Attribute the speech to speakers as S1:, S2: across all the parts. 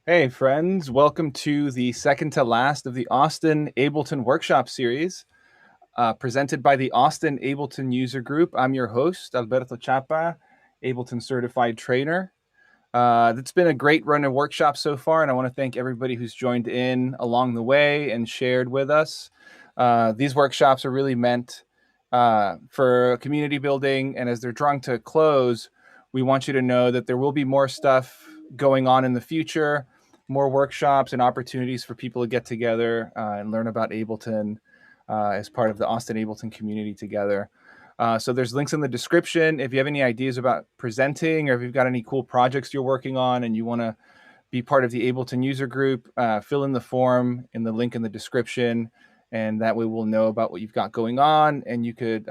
S1: Hey friends, welcome to the second to last of the Austin Ableton Workshop Series, presented by the Austin Ableton User Group. I'm your host, Alberto Chapa, Ableton Certified Trainer. It's been a great run of workshops so far, and I want to thank everybody who's joined in along the way and shared with us. These workshops are really meant for community building, and as they're drawing to a close, we want you to know that there will be more stuff going on in the future, more workshops and opportunities for people to get together and learn about Ableton as part of the Austin Ableton community together. So there's links in the description. If you have any ideas about presenting or if you've got any cool projects you're working on and you want to be part of the Ableton user group, fill in the form in the link in the description. And that way we'll know about what you've got going on and you could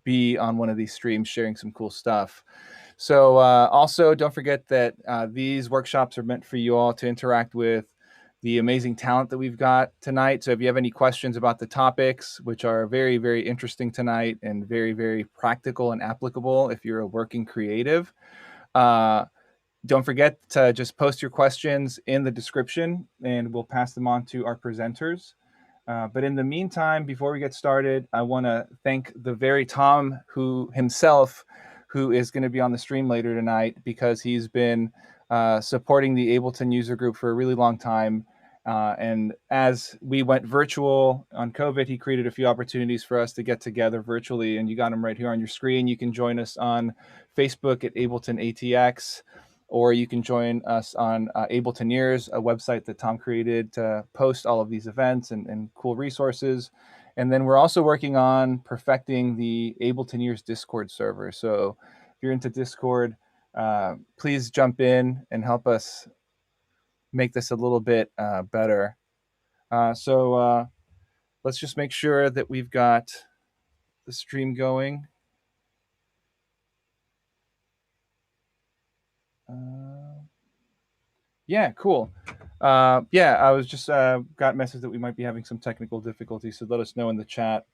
S1: be on one of these streams sharing some cool stuff. So also don't forget that these workshops are meant for you all to interact with the amazing talent that we've got tonight. So if you have any questions about the topics, which are very, very interesting tonight and very, very practical and applicable if you're a working creative, don't forget to just post your questions in the description and we'll pass them on to our presenters. But in the meantime, before we get started, I want to thank the very Tom who is going to be on the stream later tonight because he's been supporting the Ableton user group for a really long time. And as we went virtual on COVID, he created a few opportunities for us to get together virtually. And you got them right here on your screen. You can join us on Facebook at Ableton ATX, or you can join us on Abletoneers, a website that Tom created to post all of these events and cool resources. And then we're also working on perfecting the Abletoneers Discord server. So if you're into Discord, please jump in and help us make this a little bit better. So let's just make sure that we've got the stream going. Yeah, cool. Yeah, I was just got a message that we might be having some technical difficulties, so let us know in the chat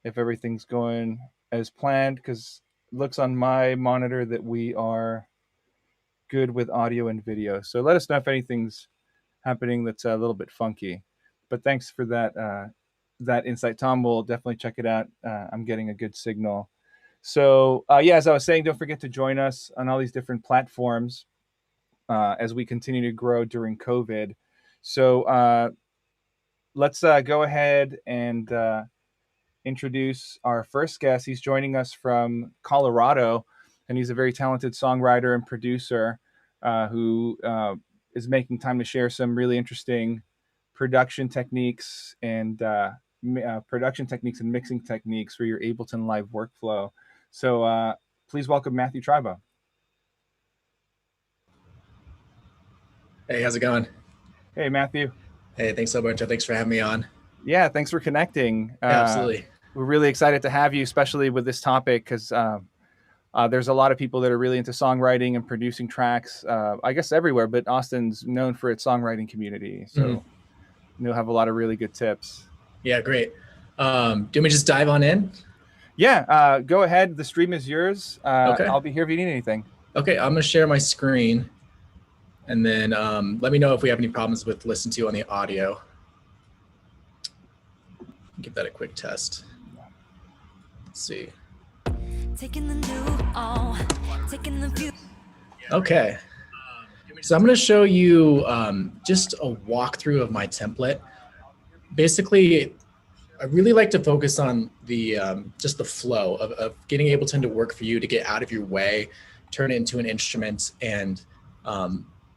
S1: if everything's going as planned, because it looks on my monitor that we are good with audio and video. So let us know if anything's happening that's a little bit funky. But thanks for that insight, Tom. We'll definitely check it out. I'm getting a good signal. So yeah, as I was saying, don't forget to join us on all these different platforms as we continue to grow during COVID. So let's go ahead and introduce our first guest. He's joining us from Colorado, and he's a very talented songwriter and producer who is making time to share some really interesting production techniques and mixing techniques for your Ableton Live workflow. So please welcome Matthew Tryba.
S2: Hey, how's it going?
S1: Hey, Matthew.
S2: Hey, thanks so much. Thanks for having me on.
S1: Yeah, thanks for connecting.
S2: Absolutely.
S1: We're really excited to have you, especially with this topic, because there's a lot of people that are really into songwriting and producing tracks, I guess everywhere, but Austin's known for its songwriting community. So you'll have a lot of really good tips.
S2: Yeah, great. Do you want me to just dive on in?
S1: Yeah, go ahead. The stream is yours.
S2: Okay.
S1: I'll be here if you need anything.
S2: Okay, I'm going to share my screen. And then let me know if we have any problems with listening to on the audio. Give that a quick test. Let's see. Okay. So I'm going to show you just a walkthrough of my template. Basically, I really like to focus on the just the flow of getting Ableton to work for you, to get out of your way, turn it into an instrument, and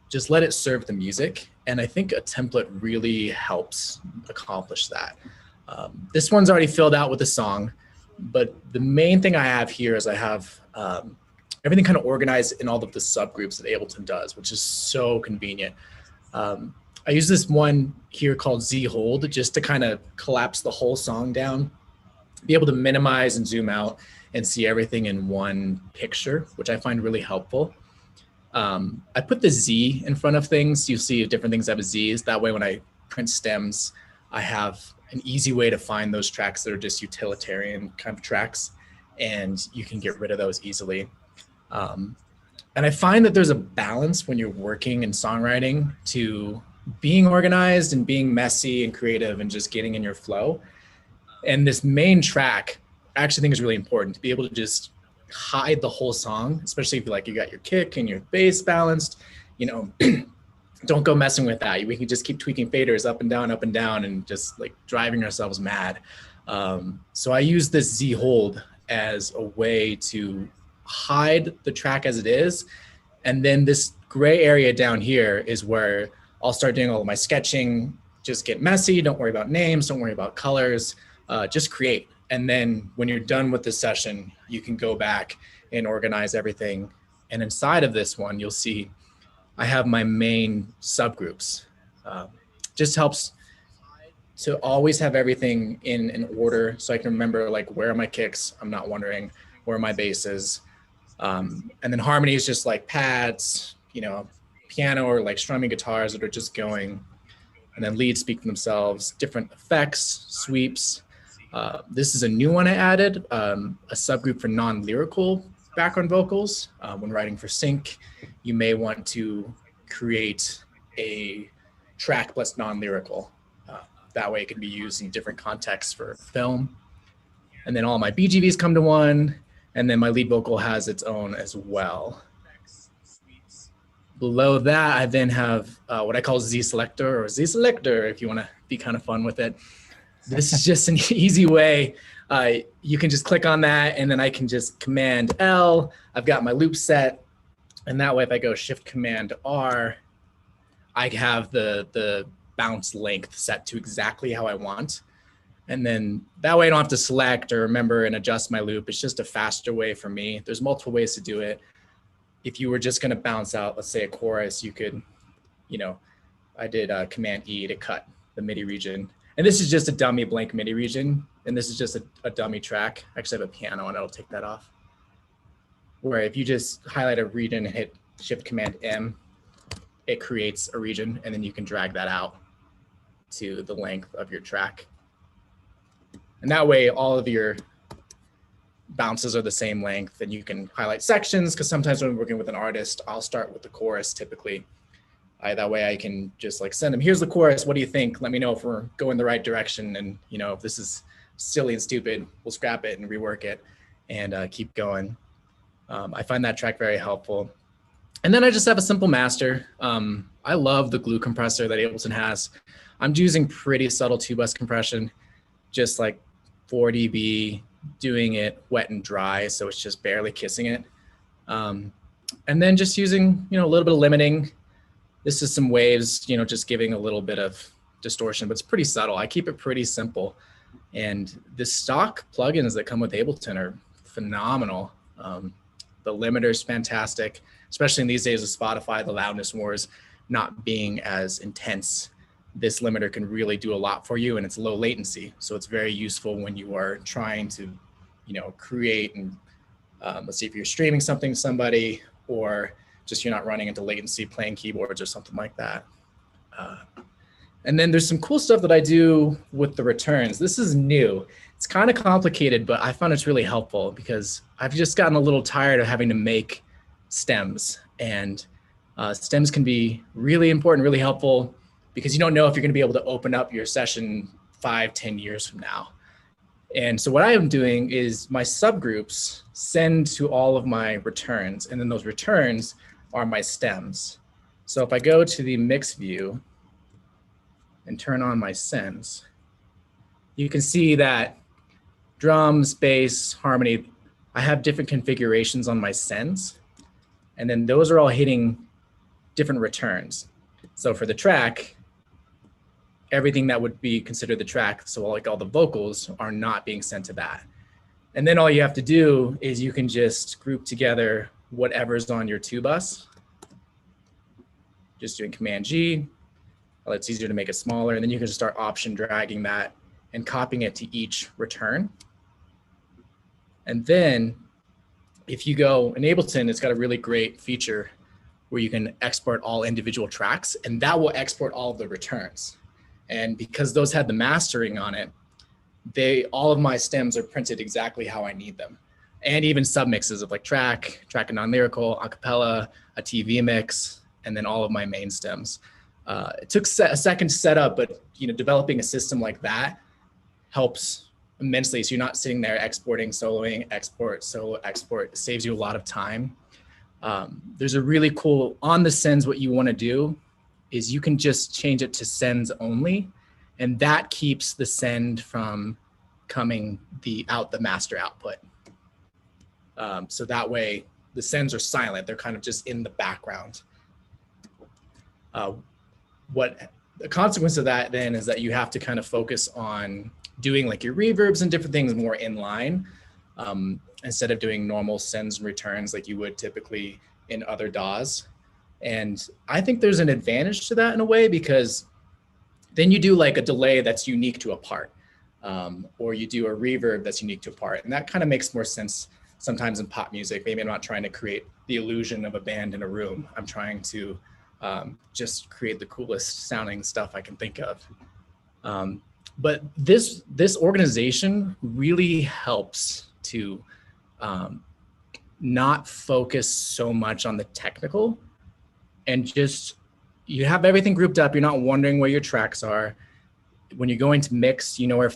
S2: just let it serve the music. And I think a template really helps accomplish that. This one's already filled out with a song, but the main thing I have here is I have everything kind of organized in all of the subgroups that Ableton does, which is so convenient. I use this one here called Z Hold just to kind of collapse the whole song down, be able to minimize and zoom out and see everything in one picture, which I find really helpful. I put the Z in front of things. You'll see different things have Z's. That way when I print stems, I have an easy way to find those tracks that are just utilitarian kind of tracks, and you can get rid of those easily. And I find that there's a balance when you're working in songwriting to being organized and being messy and creative and just getting in your flow. And this main track, I actually think is really important to be able to just hide the whole song, especially if you got your kick and your bass balanced, don't go messing with that. We can just keep tweaking faders up and down and just like driving ourselves mad. So I use this Z hold as a way to hide the track as it is. And then this gray area down here is where I'll start doing all of my sketching, just get messy. Don't worry about names. Don't worry about colors. Just create. And then when you're done with this session, you can go back and organize everything. And inside of this one, you'll see I have my main subgroups. Just helps to always have everything in an order so I can remember like where are my kicks? I'm not wondering where are my basses. And then harmony is just like pads, piano or like strumming guitars that are just going. And then leads speak for themselves, different effects, sweeps. This is a new one I added, a subgroup for non-lyrical background vocals. When writing for sync, you may want to create a track plus non-lyrical. That way it can be used in different contexts for film. And then all my BGVs come to one, and then my lead vocal has its own as well. Below that, I then have what I call Z Selector or Z Selector, if you want to be kind of fun with it. This is just an easy way. You can just click on that, and then I can just Command L. I've got my loop set, and that way if I go Shift Command R, I have the bounce length set to exactly how I want. And then that way I don't have to select or remember and adjust my loop. It's just a faster way for me. There's multiple ways to do it. If you were just going to bounce out, let's say a chorus, you could, I did Command E to cut the MIDI region. And this is just a dummy blank MIDI region. And this is just a dummy track. I actually have a piano and I'll take that off. Where if you just highlight a region and hit Shift Command M, it creates a region, and then you can drag that out to the length of your track. And that way all of your bounces are the same length, and you can highlight sections, because sometimes when I'm working with an artist, I'll start with the chorus typically. That way I can just like send them, here's the chorus, what do you think? Let me know if we're going the right direction, and if this is silly and stupid, we'll scrap it and rework it and keep going. I find that track very helpful. And then I just have a simple master. I love the glue compressor that Ableton has. I'm using pretty subtle 2-bus compression, just like 4 dB, doing it wet and dry, so it's just barely kissing it. And then just using, a little bit of limiting. This is some waves, just giving a little bit of distortion, but it's pretty subtle. I keep it pretty simple. And the stock plugins that come with Ableton are phenomenal. The limiter is fantastic, especially in these days of Spotify, the loudness wars not being as intense. This limiter can really do a lot for you, and it's low latency. So it's very useful when you are trying to, create and let's see if you're streaming something to somebody, or just you're not running into latency playing keyboards or something like that. And then there's some cool stuff that I do with the returns. This is new. It's kind of complicated, but I found it's really helpful because I've just gotten a little tired of having to make stems, and stems can be really important, really helpful, because you don't know if you're going to be able to open up your session 5-10 years from now. And so what I am doing is my subgroups send to all of my returns, and then those returns are my stems. So if I go to the mix view and turn on my sends, you can see that drums, bass, harmony, I have different configurations on my sends, and then those are all hitting different returns. So for the track, everything that would be considered the track, so like all the vocals are not being sent to that. And then all you have to do is you can just group together whatever's on your 2-bus. Just doing Command G. Well, it's easier to make it smaller, and then you can just start option dragging that and copying it to each return. And then if you go in Ableton, it's got a really great feature where you can export all individual tracks, and that will export all of the returns. And because those had the mastering on it, all of my stems are printed exactly how I need them. and even submixes of like track and non-lyrical, a cappella, a TV mix, and then all of my main stems. It took a second to set up, but developing a system like that helps immensely. So you're not sitting there exporting, soloing, export, solo, export. It saves you a lot of time. There's a really cool, on the sends, what you want to do is you can just change it to sends only, and that keeps the send from coming the master output. So that way the sends are silent. They're kind of just in the background. What the consequence of that then is that you have to kind of focus on doing like your reverbs and different things more in line, instead of doing normal sends and returns like you would typically in other DAWs. And I think there's an advantage to that in a way, because then you do like a delay that's unique to a part, or you do a reverb that's unique to a part. And that kind of makes more sense sometimes in pop music. Maybe I'm not trying to create the illusion of a band in a room. I'm trying to just create the coolest sounding stuff I can think of. But this organization really helps to not focus so much on the technical, and just you have everything grouped up. You're not wondering where your tracks are. When you're going to mix, you know where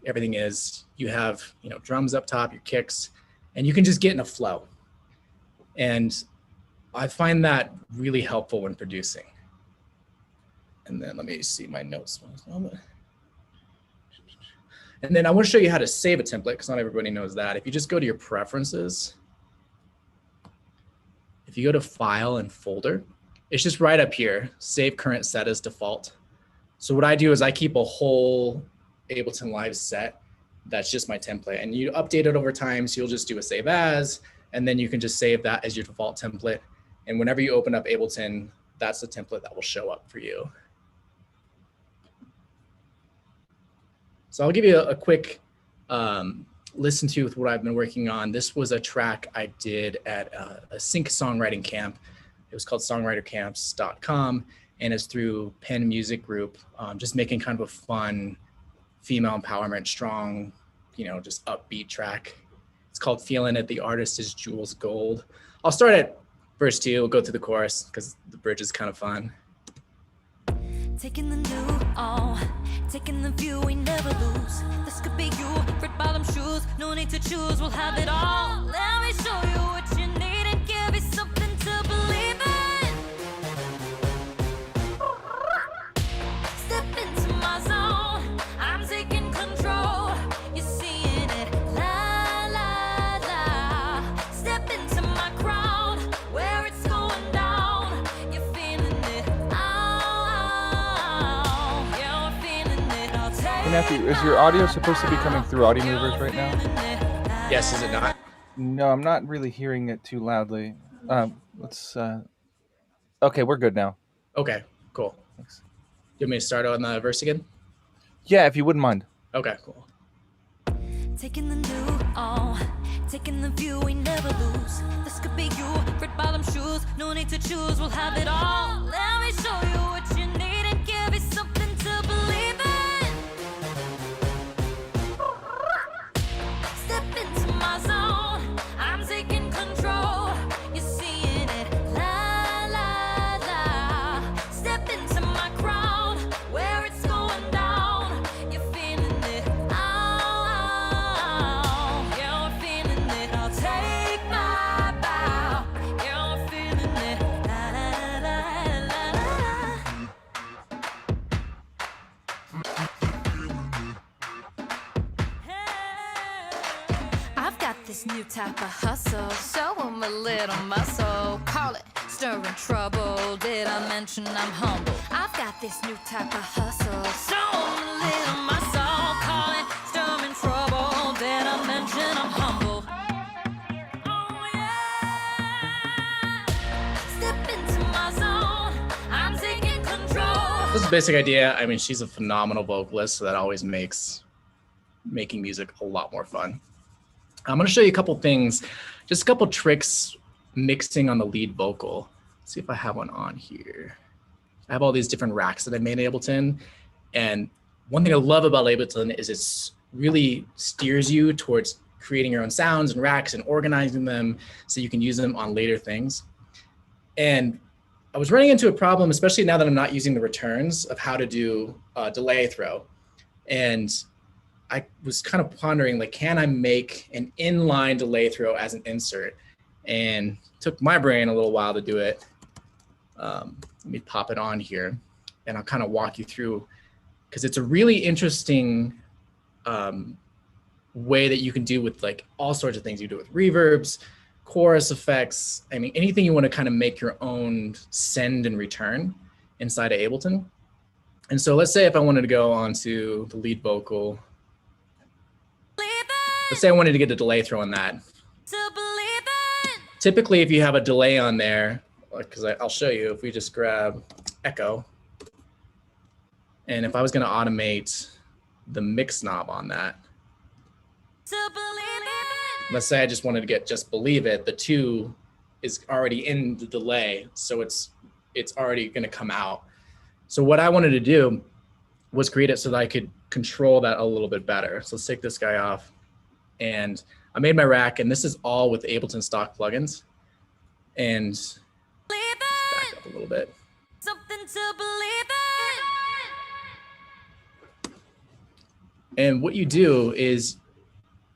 S2: everything is. You have drums up top, your kicks, and you can just get in a flow. And I find that really helpful when producing. And then let me see my notes. And then I want to show you how to save a template, because not everybody knows that. If you just go to your preferences, if you go to File and Folder, it's just right up here, Save Current Set as Default. So what I do is I keep a whole Ableton Live set that's just my template, and you update it over time. So you'll just do a Save As, and then you can just save that as your default template. And whenever you open up Ableton, that's the template that will show up for you. So I'll give you a quick listen to with what I've been working on. This was a track I did at a sync songwriting camp. It was called songwritercamps.com, and it's through Penn Music Group, just making kind of a fun female empowerment, strong, just upbeat track. It's called Feeling It. The artist is Jules Gold. I'll start at verse 2, we'll go through the chorus because the bridge is kind of fun.
S3: Taking the new on, taking the view, we never lose. This could be you, red bottom shoes, no need to choose, we'll have it all. Let me show you what you need and give you something to believe in. Step into my zone, I'm taking control. You're seeing it, la la la. Step into my crowd, where it's going down. You're feeling it, yeah, we're feeling it. I'll take.
S1: Hey Matthew, is your audio supposed to be coming through Audio Movers right now?
S2: Yes, is it not?
S1: No, I'm not really hearing it too loudly. Okay, we're good now.
S2: Okay, cool.
S1: Thanks.
S2: You want me to start on the verse again?
S1: Yeah, if you wouldn't mind.
S2: Okay, cool.
S3: Taking the new on, taking the view, we never lose. This could be you, red bottom shoes, no need to choose, we'll have it all. Let me show you what you need and give you something to believe in. Step into my zone, I'm taking control. You're seeing it, la la la. Step into my crowd, where it's going down. You're feeling it, yeah, we're feeling it. I'll take my bow, yeah, we're feeling it, la la la la la. I've got this new type of hustle, show 'em a little muscle, call it stirring trouble. Did I mention I'm humble? I've got this new type of hustle, show 'em a little muscle, call it stirring trouble. Did I mention I'm humble? Oh yeah, step into my zone, I'm taking control.
S2: This is the basic idea. I mean, she's a phenomenal vocalist, so that always makes making music a lot more fun. I'm going to show you a couple things, just a couple tricks mixing on the lead vocal. Let's see if I have one on here. I have all these different racks that I made in Ableton. And one thing I love about Ableton is it's really steers you towards creating your own sounds and racks and organizing them so you can use them on later things. And I was running into a problem, especially now that I'm not using the returns, of how to do a delay throw. And I was kind of pondering, like, can I make an inline delay throw as an insert? And it took my brain a little while to do it. Let me pop it on here and I'll kind of walk you through, because it's a really interesting way that you can do with like all sorts of things. You do with reverbs, chorus effects. I mean, anything you want to kind of make your own send and return inside of Ableton. And so let's say if I wanted to go onto the lead vocal, let's say I wanted to get a delay throw on that. Typically, if you have a delay on there, because I'll show you, if we just grab echo, and if I was going to automate the mix knob on that, let's say I just wanted to get just believe it, the 2 is already in the delay, so it's already going to come out. So what I wanted to do was create it so that I could control that a little bit better. So let's take this guy off, and I made my rack, and this is all with Ableton stock plugins. And let's back up a little bit.
S3: Something to believe in.
S2: And what you do is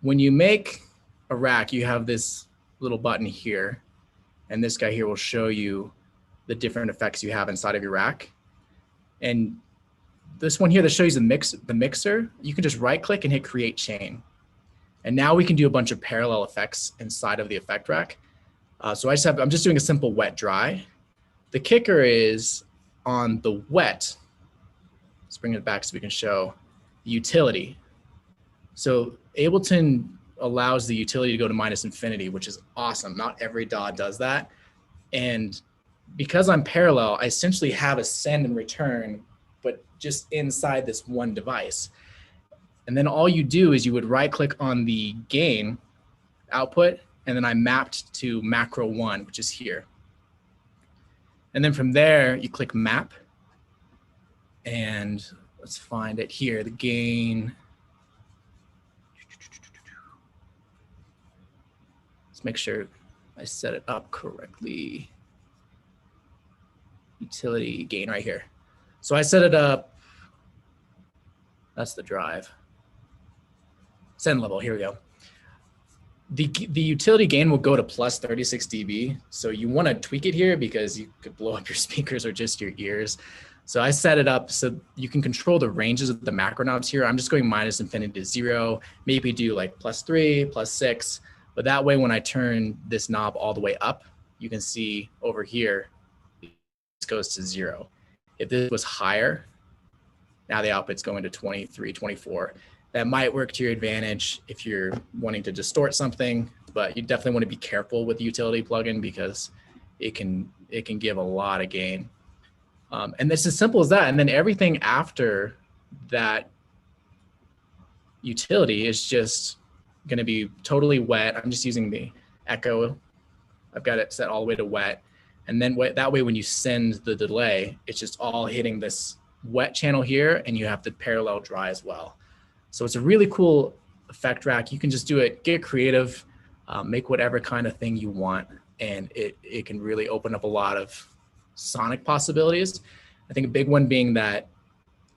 S2: when you make a rack, you have this little button here, and this guy here will show you the different effects you have inside of your rack. And this one here that shows you the mixer, you can just right click and hit create chain. And now we can do a bunch of parallel effects inside of the effect rack. So I'm just doing a simple wet dry. The kicker is on the wet. Let's bring it back so we can show the utility. So Ableton allows the utility to go to -infinity, which is awesome. Not every DAW does that. And because I'm parallel, I essentially have a send and return, but just inside this one device. And then all you do is you would right click on the gain output, and then I mapped to macro 1, which is here. And then from there, you click map, and let's find it here, the gain. Let's make sure I set it up correctly. Utility gain right here. So I set it up, that's the drive. Send level, here we go. The utility gain will go to plus 36 dB. So you want to tweak it here because you could blow up your speakers or just your ears. So I set it up so you can control the ranges of the macro knobs here. I'm just going -infinity to 0, maybe do like +3, +6. But that way, when I turn this knob all the way up, you can see over here, this goes to 0. If this was higher, now the output's going to 23, 24. That might work to your advantage if you're wanting to distort something, but you definitely want to be careful with the utility plugin because it can give a lot of gain. And it's as simple as that. And then everything after that utility is just going to be totally wet. I'm just using the echo. I've got it set all the way to wet. And then that way, when you send the delay, it's just all hitting this wet channel here, and you have the parallel dry as well. So it's a really cool effect rack. You can just do it, get creative, make whatever kind of thing you want, and it can really open up a lot of sonic possibilities. I think a big one being that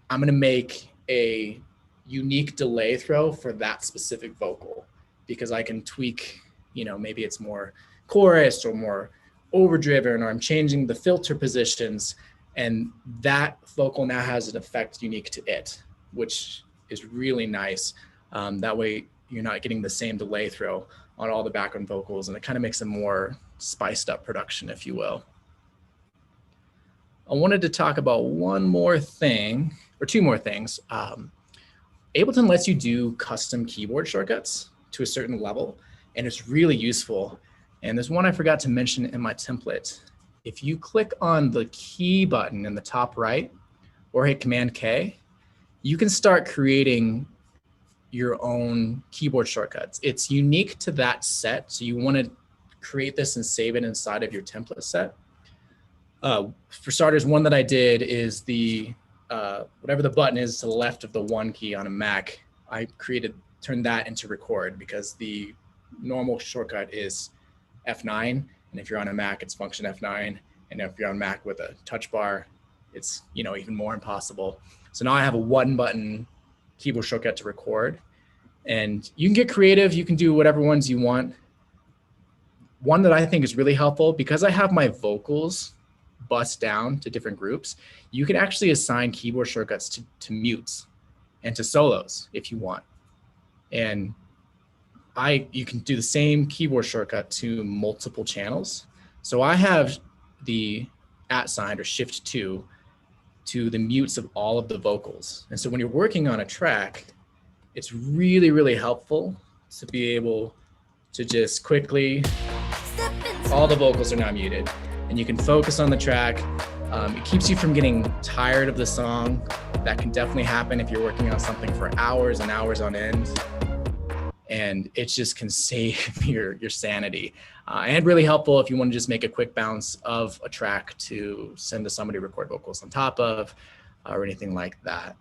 S2: I'm going to make a unique delay throw for that specific vocal, because I can tweak, maybe it's more chorus or more overdriven, or I'm changing the filter positions, and that vocal now has an effect unique to it, which is really nice. That way you're not getting the same delay throw on all the background vocals, and it kind of makes a more spiced up production, if you will. I wanted to talk about one more thing, or two more things. Ableton lets you do custom keyboard shortcuts to a certain level, and it's really useful. And there's one I forgot to mention in my template. If you click on the key button in the top right, or hit Command K, you can start creating your own keyboard shortcuts. It's unique to that set, so you want to create this and save it inside of your template set. For starters, one that I did is the whatever the button is to the left of the 1 key on a Mac. I created turn that into record, because the normal shortcut is F9. And if you're on a Mac, it's function F9. And if you're on Mac with a touch bar, it's, you know, even more impossible. So now I have a 1-button keyboard shortcut to record. And you can get creative. You can do whatever ones you want. One that I think is really helpful, because I have my vocals bust down to different groups, you can actually assign keyboard shortcuts to mutes and to solos if you want. And you can do the same keyboard shortcut to multiple channels. So I have the @ sign or Shift-2 to the mutes of all of the vocals. And so when you're working on a track, it's really, really helpful to be able to just quickly, all the vocals are now muted, and you can focus on the track. It keeps you from getting tired of the song. That can definitely happen if you're working on something for hours and hours on end. And it just can save your sanity. And really helpful if you want to just make a quick bounce of a track to send to somebody, record vocals on top of, or anything like that.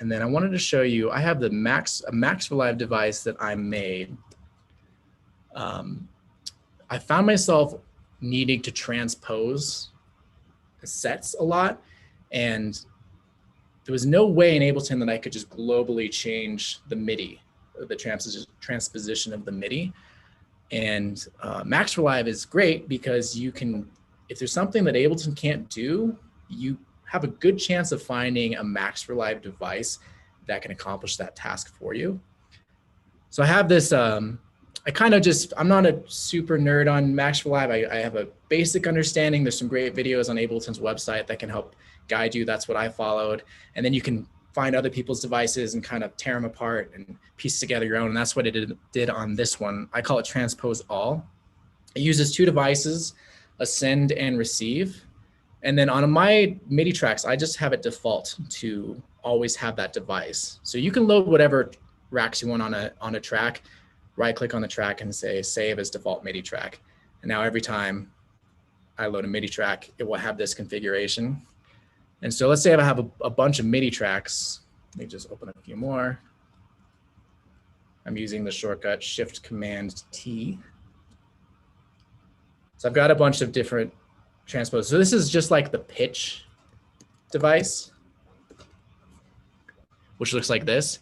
S2: And then I wanted to show you, I have a Max for Live device that I made. I found myself needing to transpose sets a lot, and there was no way in Ableton that I could just globally change the MIDI, the transposition of the MIDI. And Max for Live is great because you can, if there's something that Ableton can't do, you have a good chance of finding a Max for Live device that can accomplish that task for you. So I have this, I'm not a super nerd on Max for Live. I have a basic understanding. There's some great videos on Ableton's website that can help guide you. That's what I followed. And then you can find other people's devices and kind of tear them apart and piece together your own. And that's what it did on this one. I call it Transpose All. It uses 2 devices, a send and receive. And then on my MIDI tracks, I just have it default to always have that device. So you can load whatever racks you want on a track, right click on the track and say save as default MIDI track. And now every time I load a MIDI track, it will have this configuration. And so let's say I have a bunch of MIDI tracks. Let me just open a few more. I'm using the shortcut Shift-Command-T. So I've got a bunch of different transpose. So this is just like the pitch device, which looks like this.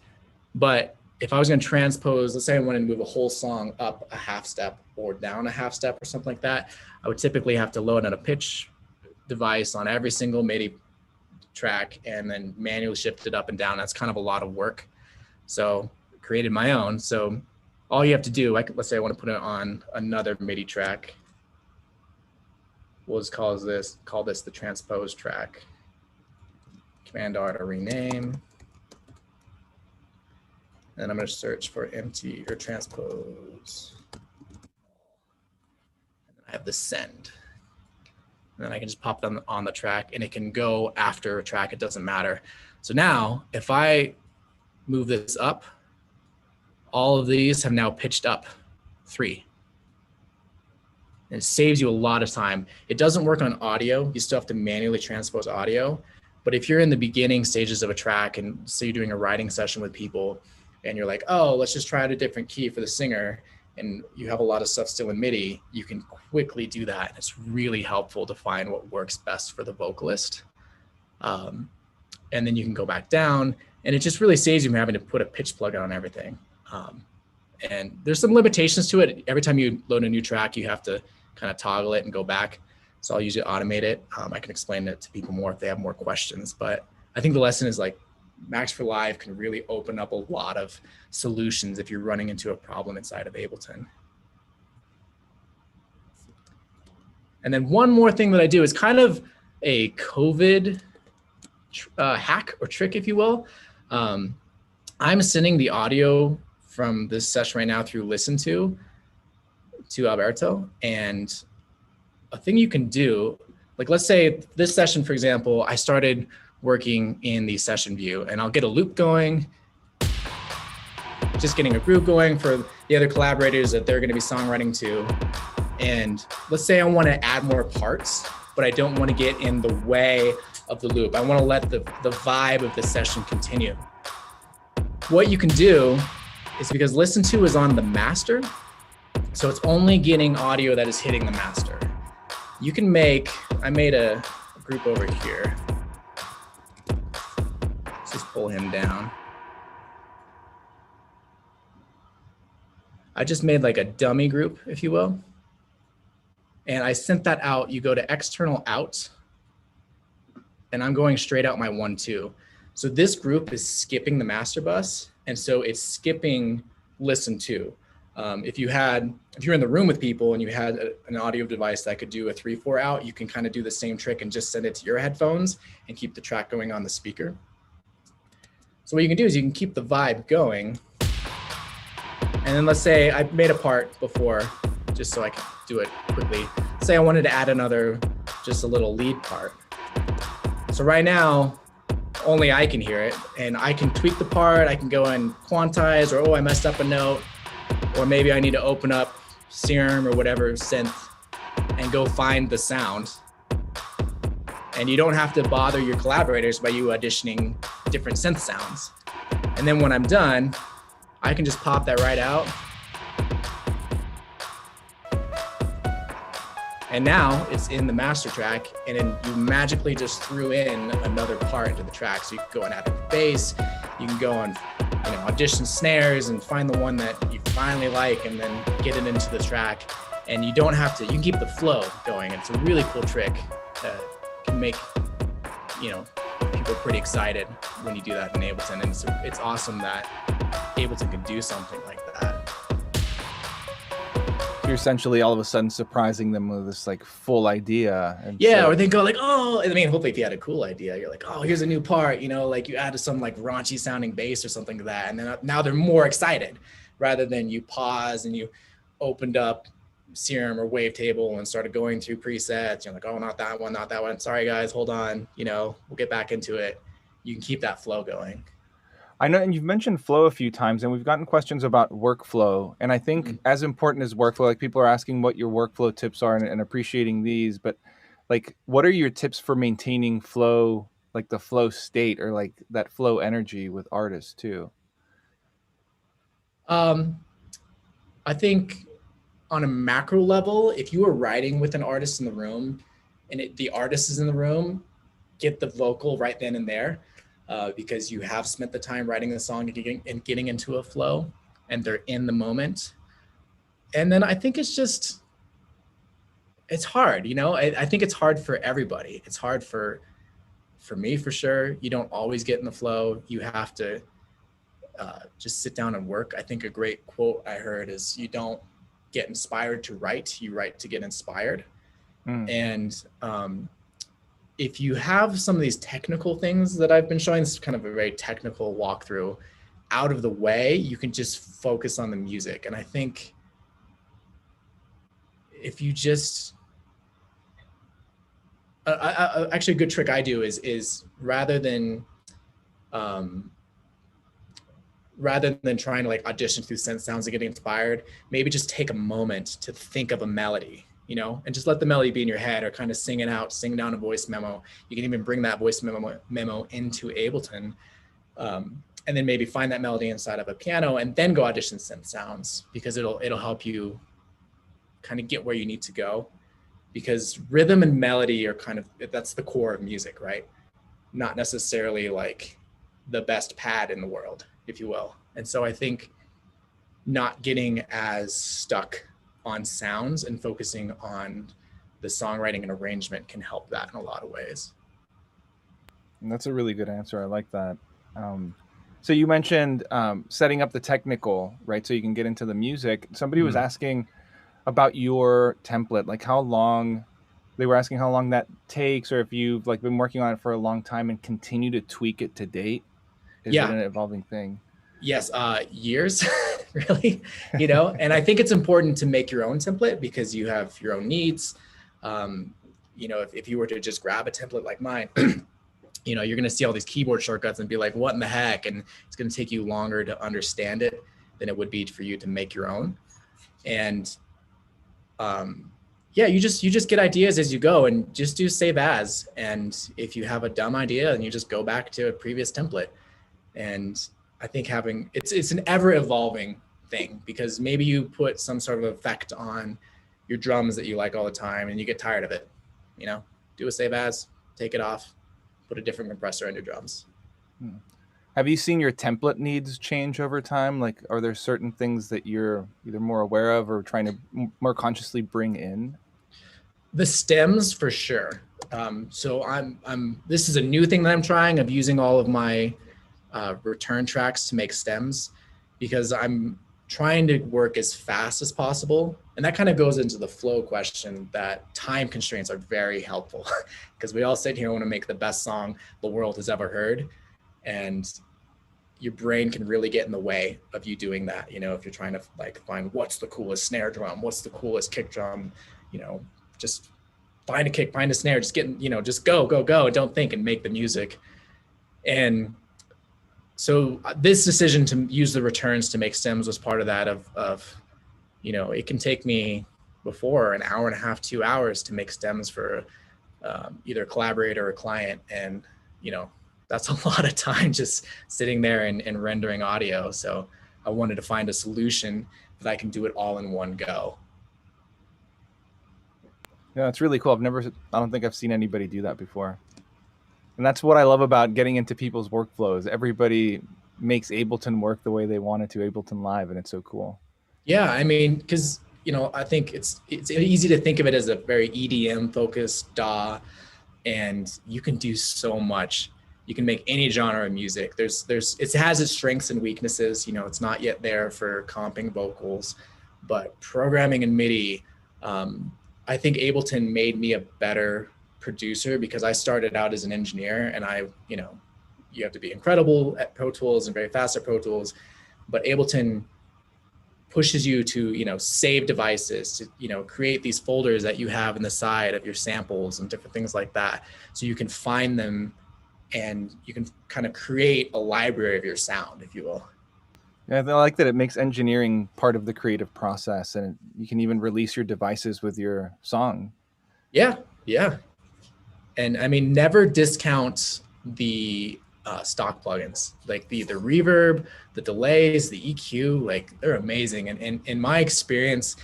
S2: But if I was going to transpose, let's say I wanted to move a whole song up a half step or down a half step or something like that, I would typically have to load in a pitch device on every single MIDI track and then manually shift it up and down. That's kind of a lot of work. So I created my own. So all you have to do, like, let's say I want to put it on another MIDI track. We'll just call this the transpose track. Command-R to rename. And I'm going to search for empty or transpose. And I have the send. And then I can just pop them on the track and it can go after a track. It doesn't matter. So now if I move this up, all of these have now pitched up 3. And it saves you a lot of time. It doesn't work on audio. You still have to manually transpose audio. But if you're in the beginning stages of a track and say you're doing a writing session with people and you're like, oh, let's just try out a different key for the singer, and you have a lot of stuff still in MIDI, you can quickly do that. It's really helpful to find what works best for the vocalist. And then you can go back down, and it just really saves you from having to put a pitch plugin on everything. And there's some limitations to it. Every time you load a new track, you have to kind of toggle it and go back. So I'll usually automate it. I can explain it to people more if they have more questions. But I think the lesson is like Max for Live can really open up a lot of solutions if you're running into a problem inside of Ableton. And then one more thing that I do is kind of a COVID hack or trick, if you will. I'm sending the audio from this session right now through Listen to Alberto. And a thing you can do, like let's say this session, for example, I started working in the session view and I'll get a loop going, just getting a groove going for the other collaborators that they're going to be songwriting to. And let's say I want to add more parts, but I don't want to get in the way of the loop. I want to let the vibe of the session continue. what you can do is, because listen to is on the master, so it's only getting audio that is hitting the master. You can I made a group over here. Let's just pull him down. I just made like a dummy group, if you will. And I sent that out. You go to external out, and I'm going straight out my 1-2. So this group is skipping the master bus, and so it's skipping listen to. If you're in the room with people and you had an audio device that could do a 3/4 out, you can kind of do the same trick and just send it to your headphones and keep the track going on the speaker. So what you can do is you can keep the vibe going. And then let's say I made a part before, just so I can do it quickly. Say I wanted to add just a little lead part. So right now, only I can hear it, and I can tweak the part. I can go and quantize, or, oh, I messed up a note, or maybe I need to open up Serum or whatever synth and go find the sound. And you don't have to bother your collaborators by you auditioning different synth sounds. And then when I'm done, I can just pop that right out. And now it's in the master track, and then you magically just threw in another part into the track. So you can go and add a bass, you can go and audition snares and find the one that you finally like, and then get it into the track. And you don't have to, you can keep the flow going. It's a really cool trick that can make, people pretty excited when you do that in Ableton. And it's awesome that Ableton can do something like that.
S1: You're essentially all of a sudden surprising them with this like full idea. And
S2: yeah, or they go like, oh, I mean, hopefully if you had a cool idea, you're like, oh, here's a new part, like you added some like raunchy sounding bass or something like that. And then now they're more excited, rather than you pause and you opened up Serum or Wavetable and started going through presets. You're like, oh, not that one, not that one. Sorry guys, hold on. We'll get back into it. You can keep that flow going.
S1: I know, and you've mentioned flow a few times, and we've gotten questions about workflow. And I think as important as workflow, like people are asking what your workflow tips are and appreciating these, but like, what are your tips for maintaining flow, like the flow state or like that flow energy with artists too?
S2: I think on a macro level, if you are writing with an artist in the room and the artist is in the room, get the vocal right then and there. Because you have spent the time writing the song and getting into a flow, and they're in the moment. And then I think it's hard, I think it's hard for everybody. It's hard for me, for sure. You don't always get in the flow. You have to just sit down and work. I think a great quote I heard is, you don't get inspired to write, you write to get inspired. And if you have some of these technical things that I've been showing, this is kind of a very technical walkthrough, out of the way, you can just focus on the music. And I think if you just, actually a good trick I do is rather than trying to like audition through synth sounds and getting inspired, maybe just take a moment to think of a melody. And just let the melody be in your head, or kind of sing down a voice memo. You can even bring that voice memo into Ableton, and then maybe find that melody inside of a piano, and then go audition synth sounds, because it'll help you kind of get where you need to go. Because rhythm and melody are that's the core of music, right? Not necessarily like the best pad in the world, if you will. And so I think not getting as stuck on sounds and focusing on the songwriting and arrangement can help that in a lot of ways.
S1: And that's a really good answer. I like that. So you mentioned setting up the technical, right? So you can get into the music. Somebody was asking about your template, like they were asking how long that takes, or if you've like been working on it for a long time and continue to tweak it to date. Is it an evolving thing?
S2: Yes, years, really, and I think it's important to make your own template, because you have your own needs. If you were to just grab a template like mine, you're going to see all these keyboard shortcuts and be like, what in the heck? And it's going to take you longer to understand it than it would be for you to make your own. And you just get ideas as you go, and just do save as. And if you have a dumb idea, then you just go back to a previous template. And I think it's an ever evolving thing, because maybe you put some sort of effect on your drums that you like all the time and you get tired of it, do a save as, take it off, put a different compressor on your drums.
S1: Have you seen your template needs change over time? Like, are there certain things that you're either more aware of or trying to more consciously bring in?
S2: The stems for sure. So this is a new thing that I'm trying, of using all of my return tracks to make stems, because I'm trying to work as fast as possible. And that kind of goes into the flow question, that time constraints are very helpful, because we all sit here and want to make the best song the world has ever heard. And your brain can really get in the way of you doing that. If you're trying to like find what's the coolest snare drum, what's the coolest kick drum, just find a kick, find a snare, just just go, don't think, and make the music. And so this decision to use the returns to make stems was part of that, of it can take me before an hour and a half, 2 hours to make stems for either a collaborator or a client. And, that's a lot of time just sitting there and rendering audio. So I wanted to find a solution that I can do it all in one go.
S1: Yeah, it's really cool. I don't think I've seen anybody do that before. And that's what I love about getting into people's workflows. Everybody makes Ableton work the way they want it to, Ableton Live, and it's so cool.
S2: Yeah, I mean, because, I think it's easy to think of it as a very EDM focused DAW, and you can do so much. You can make any genre of music. It has its strengths and weaknesses. It's not yet there for comping vocals, but programming in MIDI, I think Ableton made me a better producer, because I started out as an engineer, and you have to be incredible at Pro Tools and very fast at Pro Tools, but Ableton pushes you to, save devices, to, create these folders that you have in the side of your samples and different things like that. So you can find them and you can kind of create a library of your sound, if you will.
S1: Yeah, I like that it makes engineering part of the creative process, and you can even release your devices with your song.
S2: Yeah. And I mean, never discount the stock plugins, like the reverb, the delays, the EQ, like they're amazing. And in my experience,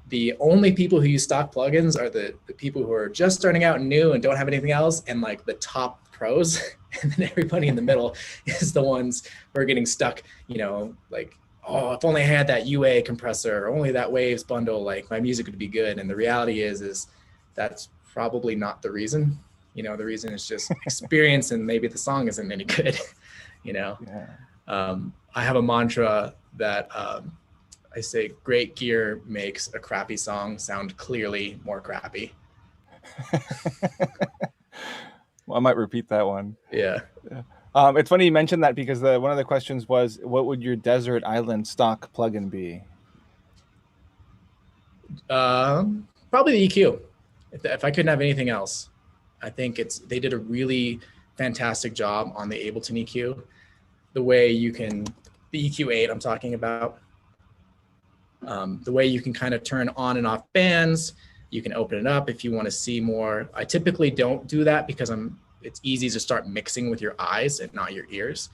S2: the only people who use stock plugins are the people who are just starting out and new and don't have anything else, and like the top pros. And then everybody in the middle is the ones who are getting stuck, like, oh, if only I had that UA compressor, or only that Waves bundle, like my music would be good. And the reality is that's probably not the reason. The reason is just experience, and maybe the song isn't any good. Yeah. I have a mantra that I say, great gear makes a crappy song sound clearly more crappy.
S1: Well, I might repeat that one.
S2: Yeah.
S1: It's funny you mentioned that, because one of the questions was, what would your desert island stock plugin be?
S2: Probably the EQ. If I couldn't have anything else, I think they did a really fantastic job on the Ableton EQ. The way the EQ8 I'm talking about, the way you can kind of turn on and off bands. You can open it up if you want to see more. I typically don't do that, because it's easy to start mixing with your eyes and not your ears.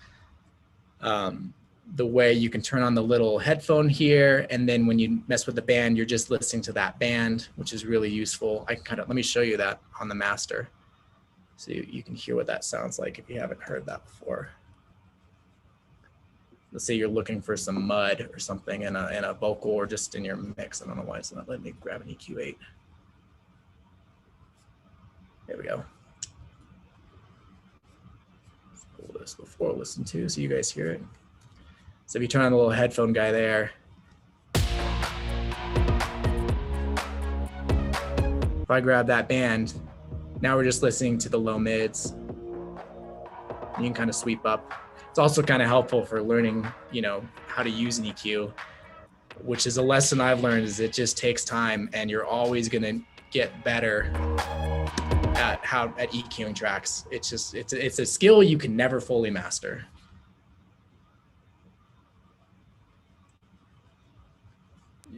S2: The way you can turn on the little headphone here, and then when you mess with the band, you're just listening to that band, which is really useful. Let me show you that on the master, so you can hear what that sounds like if you haven't heard that before. Let's say you're looking for some mud or something in a vocal, or just in your mix. I don't know why it's not letting me grab an EQ8. There we go. Let's pull this before listen to, so you guys hear it. So if you turn on the little headphone guy there, if I grab that band, now we're just listening to the low mids. You can kind of sweep up. It's also kind of helpful for learning, how to use an EQ, which is a lesson I've learned, is it just takes time, and you're always going to get better at EQing tracks. It's a skill you can never fully master.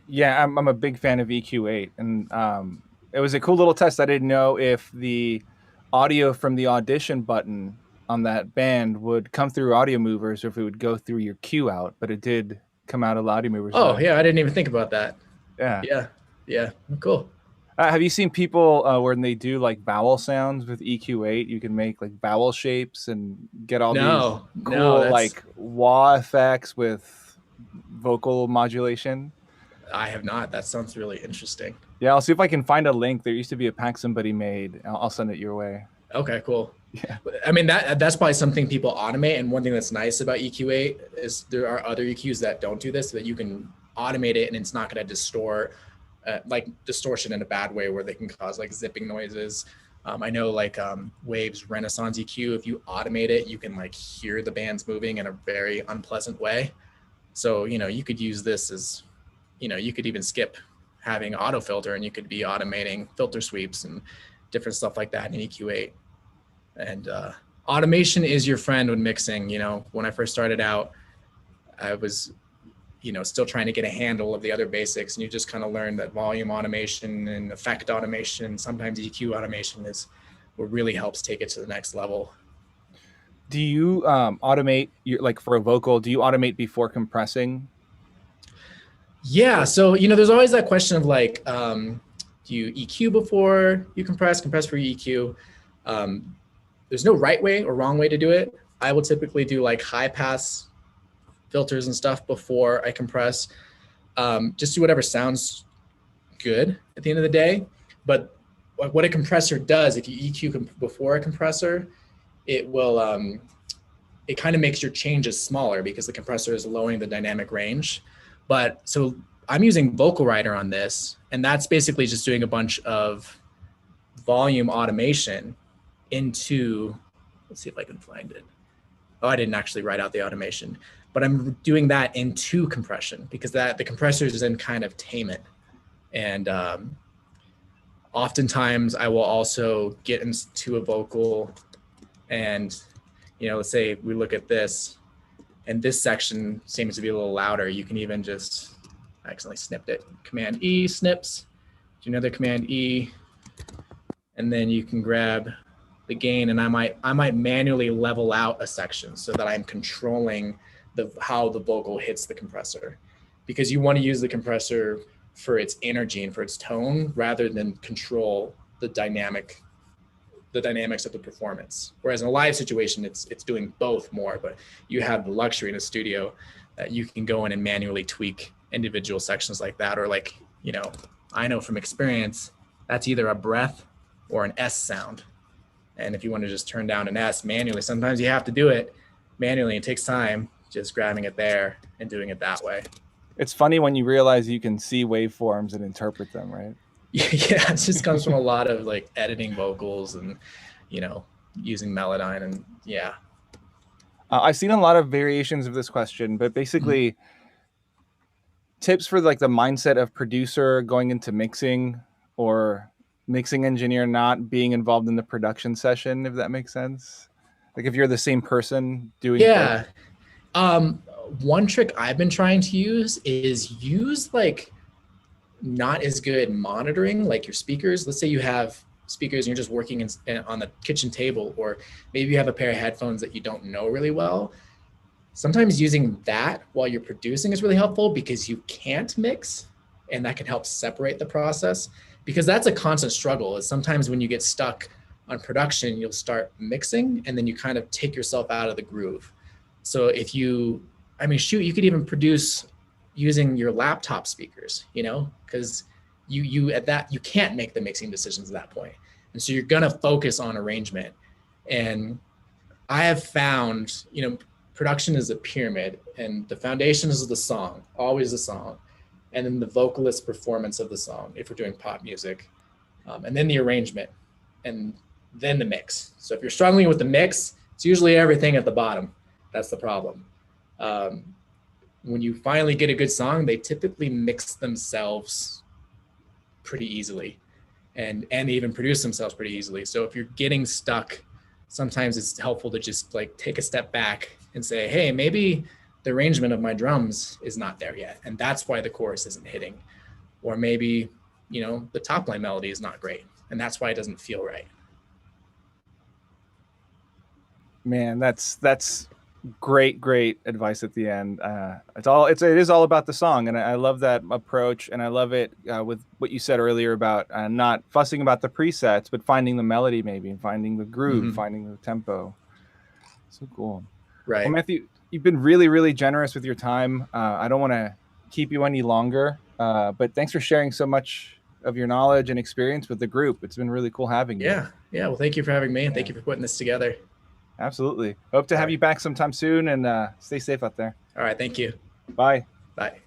S1: Yeah, I'm a big fan of EQ8, and it was a cool little test. I didn't know if the audio from the audition button on that band would come through audio movers or if it would go through your cue out, but it did come out of audio movers.
S2: Oh, yeah, I didn't even think about that.
S1: Yeah.
S2: Yeah, cool.
S1: Have you seen people when they do like vowel sounds with EQ8? You can make like vowel shapes and get all these cool like wah effects with vocal modulation.
S2: I have not. That sounds really interesting.
S1: Yeah, I'll see if I can find a link. There used to be a pack somebody made. I'll send it your way.
S2: Okay, cool.
S1: Yeah.
S2: I mean, that's probably something people automate. And one thing that's nice about EQ8 is there are other EQs that don't do this, so that you can automate it and it's not going to distort, like distortion in a bad way where they can cause like zipping noises. I know like Wave's Renaissance EQ, if you automate it, you can like hear the bands moving in a very unpleasant way. So, you could use this as, you could even skip having auto filter and you could be automating filter sweeps and different stuff like that in EQ8. And automation is your friend when mixing. When I first started out, I was, still trying to get a handle of the other basics, and you just kind of learn that volume automation and effect automation, sometimes EQ automation is what really helps take it to the next level.
S1: Do you automate like for a vocal? Do you automate before compressing?
S2: Yeah. So, there's always that question of like, do you EQ before you compress for EQ? There's no right way or wrong way to do it. I will typically do like high pass filters and stuff before I compress. Just do whatever sounds good at the end of the day. But what a compressor does, if you EQ before a compressor, it will, it kind of makes your changes smaller because the compressor is lowering the dynamic range. But so I'm using Vocal Writer on this, and that's basically just doing a bunch of volume automation into, let's see if I can find it. Oh, I didn't actually write out the automation, but I'm doing that into compression because the compressor is in kind of tame it. And oftentimes I will also get into a vocal and, let's say we look at this and this section seems to be a little louder. You can even just, I accidentally snipped it. Command E snips, do another Command E, and then you can grab the gain, and I might manually level out a section so that I'm controlling how the vocal hits the compressor, because you want to use the compressor for its energy and for its tone rather than control the dynamics of the performance. Whereas in a live situation, it's doing both more, but you have the luxury in a studio that you can go in and manually tweak individual sections like that. Or like, I know from experience, that's either a breath or an S sound. And if you want to just turn down an S manually, sometimes you have to do it manually. It takes time just grabbing it there and doing it that way.
S1: It's funny when you realize you can see waveforms and interpret them, right?
S2: Yeah, it just comes from a lot of like editing vocals and, using Melodyne and yeah.
S1: I've seen a lot of variations of this question, but basically tips for like the mindset of producer going into mixing or mixing engineer not being involved in the production session, if that makes sense. Like if you're the same person doing
S2: both. One trick I've been trying to use is use like not as good monitoring, like your speakers. Let's say you have speakers and you're just working on the kitchen table, or maybe you have a pair of headphones that you don't know really well. Sometimes using that while you're producing is really helpful because you can't mix, and that can help separate the process. Because that's a constant struggle, is sometimes when you get stuck on production, you'll start mixing and then you kind of take yourself out of the groove. So if you could even produce using your laptop speakers, because you can't make the mixing decisions at that point. And so you're gonna focus on arrangement. And I have found, production is a pyramid, and the foundation is the song, always the song. And then the vocalist performance of the song, if we're doing pop music, and then the arrangement, and then the mix. So if you're struggling with the mix, it's usually everything at the bottom. That's the problem. When you finally get a good song, they typically mix themselves pretty easily and even produce themselves pretty easily. So if you're getting stuck, sometimes it's helpful to just like take a step back and say, hey, maybe the arrangement of my drums is not there yet, and that's why the chorus isn't hitting. Or maybe, the top line melody is not great, and that's why it doesn't feel right.
S1: Man, that's great advice at the end. It is all about the song, and I love that approach, and I love it with what you said earlier about not fussing about the presets, but finding the melody maybe, and finding the groove, finding the tempo. So cool.
S2: Right.
S1: Well, Matthew, you've been really generous with your time. I don't want to keep you any longer, but thanks for sharing so much of your knowledge and experience with the group. It's been really cool having you.
S2: Yeah. Well, thank you for having me, and thank you for putting this together.
S1: Absolutely. Hope to have you back sometime soon, and stay safe out there.
S2: All right. Thank you.
S1: Bye.
S2: Bye.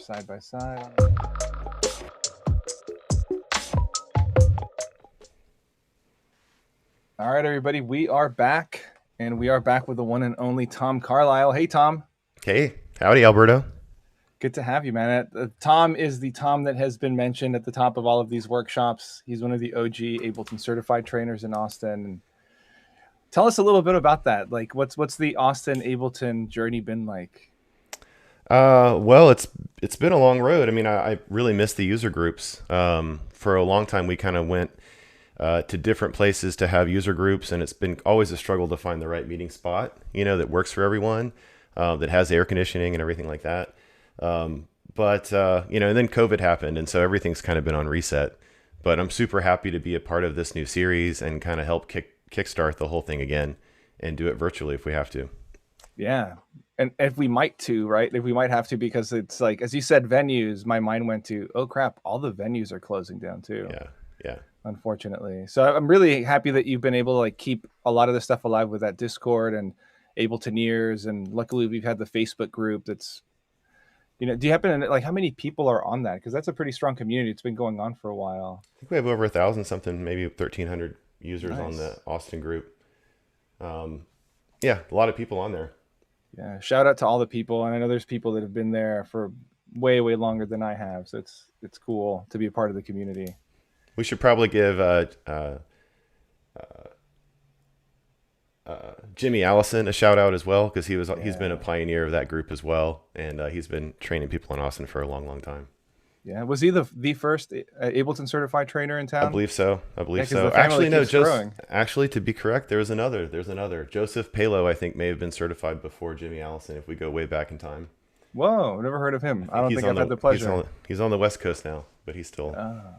S1: side by side. All right, everybody, we are back, and we are back with the one and only Tom Carlile. Hey, Tom.
S4: Hey, howdy, Alberto.
S1: Good to have you, man. Tom is the Tom that has been mentioned at the top of all of these workshops. He's one of the OG Ableton certified trainers in Austin. Tell us a little bit about that. Like, what's the Austin Ableton journey been like?
S4: Well, it's been a long road. I mean, I really miss the user groups. For a long time, we kind of went to different places to have user groups, and it's been always a struggle to find the right meeting spot, that works for everyone, that has air conditioning and everything like that. But and then COVID happened, and so everything's kind of been on reset. But I'm super happy to be a part of this new series and kind of help kickstart the whole thing again and do it virtually if we have to.
S1: Yeah. And if we might have to, because it's like, as you said, venues, my mind went to, oh crap, all the venues are closing down too.
S4: Yeah.
S1: Unfortunately. So I'm really happy that you've been able to like keep a lot of this stuff alive with that Discord and Abletoneers. And luckily we've had the Facebook group that's, do you happen to, like, how many people are on that? Because that's a pretty strong community. It's been going on for a while.
S4: I think we have over 1,000 something, maybe 1,300 users
S1: Nice.
S4: on the Austin group. Yeah, a lot of people on there.
S1: Yeah, shout out to all the people. And I know there's people that have been there for way, way longer than I have. So it's cool to be a part of the community.
S4: We should probably give Jimmy Allison a shout out as well, because he's been a pioneer of that group as well, and he's been training people in Austin for a long, long time.
S1: Yeah, was he the first Ableton certified trainer in town?
S4: I believe so.
S1: So.
S4: Actually, no. Actually, to be correct, there's another. Joseph Palo, I think, may have been certified before Jimmy Allison, if we go way back in time.
S1: Whoa, never heard of him. I don't think I've had the pleasure.
S4: He's on the West Coast now, but he's still.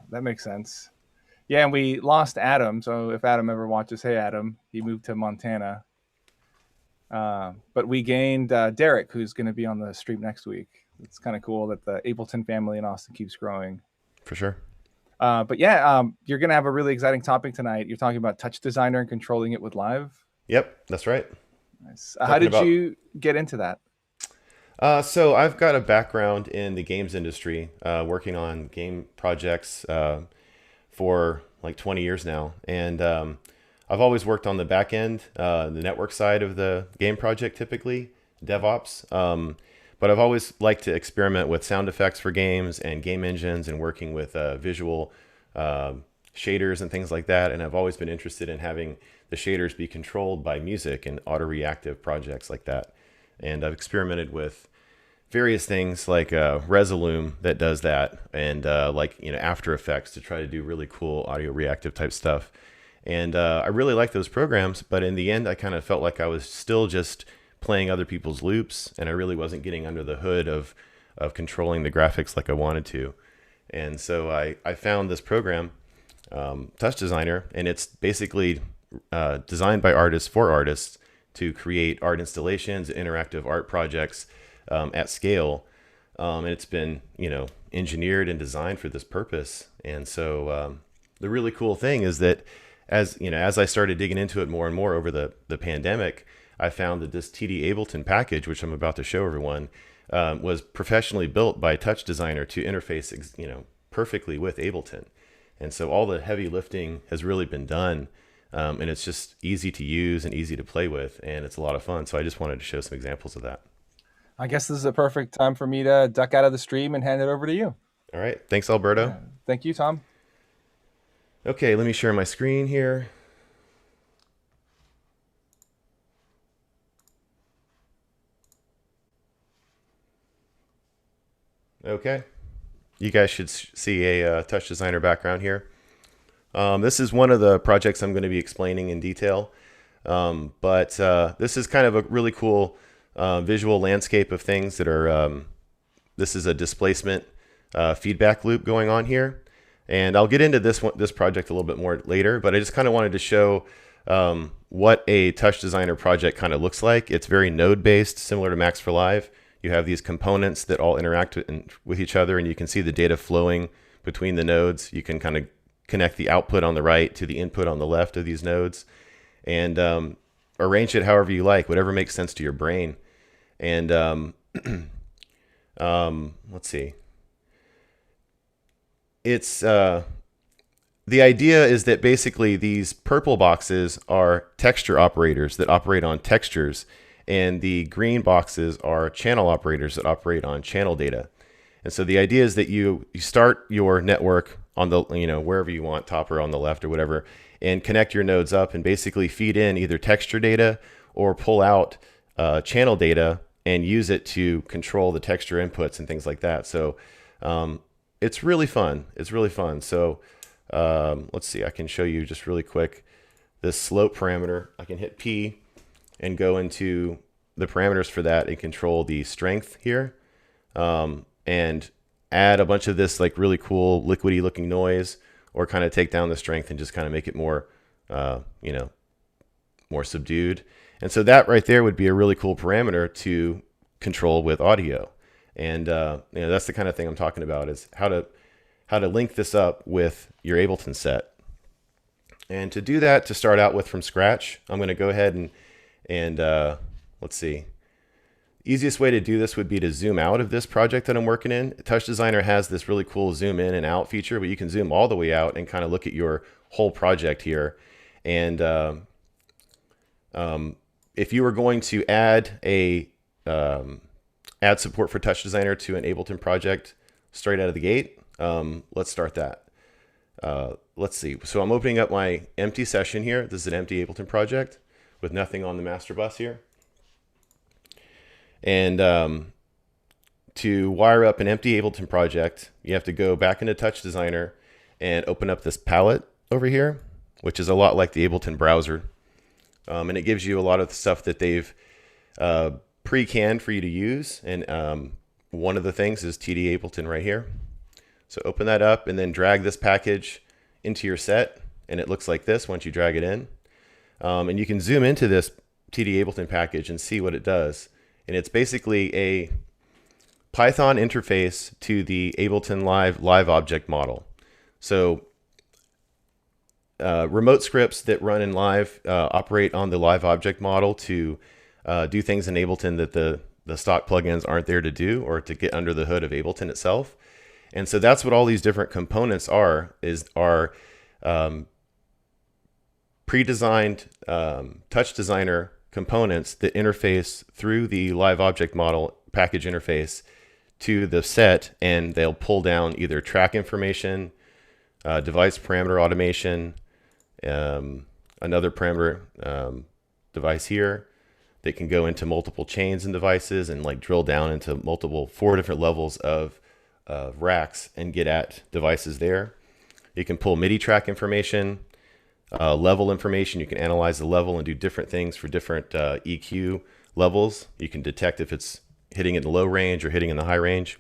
S1: That makes sense. Yeah, and we lost Adam. So if Adam ever watches, hey Adam, he moved to Montana. But we gained Derek, who's going to be on the stream next week. It's kind of cool that the Ableton family in Austin keeps growing.
S4: For sure.
S1: But yeah, you're going to have a really exciting topic tonight. You're talking about TouchDesigner and controlling it with Live.
S4: Yep, that's right.
S1: Nice. How did you get into that?
S4: So I've got a background in the games industry, working on game projects for like 20 years now. And I've always worked on the back end, the network side of the game project, typically DevOps. But I've always liked to experiment with sound effects for games and game engines and working with visual shaders and things like that. And I've always been interested in having the shaders be controlled by music and auto-reactive projects like that. And I've experimented with various things like Resolume that does that, and After Effects to try to do really cool audio-reactive type stuff. And I really like those programs, but in the end, I kind of felt like I was still just playing other people's loops, and I really wasn't getting under the hood of controlling the graphics like I wanted to. And so I found this program, TouchDesigner, and it's basically designed by artists for artists to create art installations, interactive art projects at scale. And it's been, engineered and designed for this purpose. And so the really cool thing is that as I started digging into it more and more over the pandemic, I found that this TD Ableton package, which I'm about to show everyone, was professionally built by TouchDesigner to interface, perfectly with Ableton. And so all the heavy lifting has really been done, and it's just easy to use and easy to play with, and it's a lot of fun. So I just wanted to show some examples of that.
S1: I guess this is a perfect time for me to duck out of the stream and hand it over to you.
S4: All right. Thanks, Alberto.
S1: Thank you, Tom.
S4: Okay, let me share my screen here. Okay, you guys should see a TouchDesigner background here. This is one of the projects I'm going to be explaining in detail, but this is kind of a really cool visual landscape of things that are, this is a displacement feedback loop going on here. And I'll get into this project a little bit more later, but I just kind of wanted to show what a TouchDesigner project kind of looks like. It's very node-based, similar to Max for Live. You have these components that all interact with each other, and you can see the data flowing between the nodes. You can kind of connect the output on the right to the input on the left of these nodes, and arrange it however you like, whatever makes sense to your brain. And let's see. It's the idea is that basically these purple boxes are texture operators that operate on textures, and the green boxes are channel operators that operate on channel data. And so the idea is that you start your network on the, wherever you want, top or on the left or whatever, and connect your nodes up and basically feed in either texture data or pull out channel data and use it to control the texture inputs and things like that. So it's really fun. It's really fun. So let's see, I can show you just really quick this slope parameter. I can hit P and go into the parameters for that and control the strength here, and add a bunch of this like really cool liquidy looking noise, or kind of take down the strength and just kind of make it more, more subdued. And so that right there would be a really cool parameter to control with audio. And that's the kind of thing I'm talking about, is how to link this up with your Ableton set. And to do that, to start out with from scratch, I'm going to go ahead and let's see. Easiest way to do this would be to zoom out of this project that I'm working in. TouchDesigner has this really cool zoom in and out feature, but you can zoom all the way out and kind of look at your whole project here. And if you were going to add add support for TouchDesigner to an Ableton project straight out of the gate, let's start that. Let's see. So I'm opening up my empty session here. This is an empty Ableton project with nothing on the master bus here. And to wire up an empty Ableton project, you have to go back into TouchDesigner and open up this palette over here, which is a lot like the Ableton browser. And it gives you a lot of the stuff that they've pre-canned for you to use. And one of the things is TD Ableton right here. So open that up and then drag this package into your set, and it looks like this once you drag it in. And you can zoom into this TD Ableton package and see what it does. And it's basically a Python interface to the Ableton live object model. So remote scripts that run in live operate on the live object model to do things in Ableton that the stock plugins aren't there to do, or to get under the hood of Ableton itself. And so that's what all these different components are pre-designed TouchDesigner components that interface through the live object model package interface to the set, and they'll pull down either track information, device parameter automation, another parameter device here that can go into multiple chains and devices and like drill down into 4 different levels of racks and get at devices there. You can pull MIDI track information, level information. You can analyze the level and do different things for different EQ levels. You can detect if it's hitting in the low range or hitting in the high range.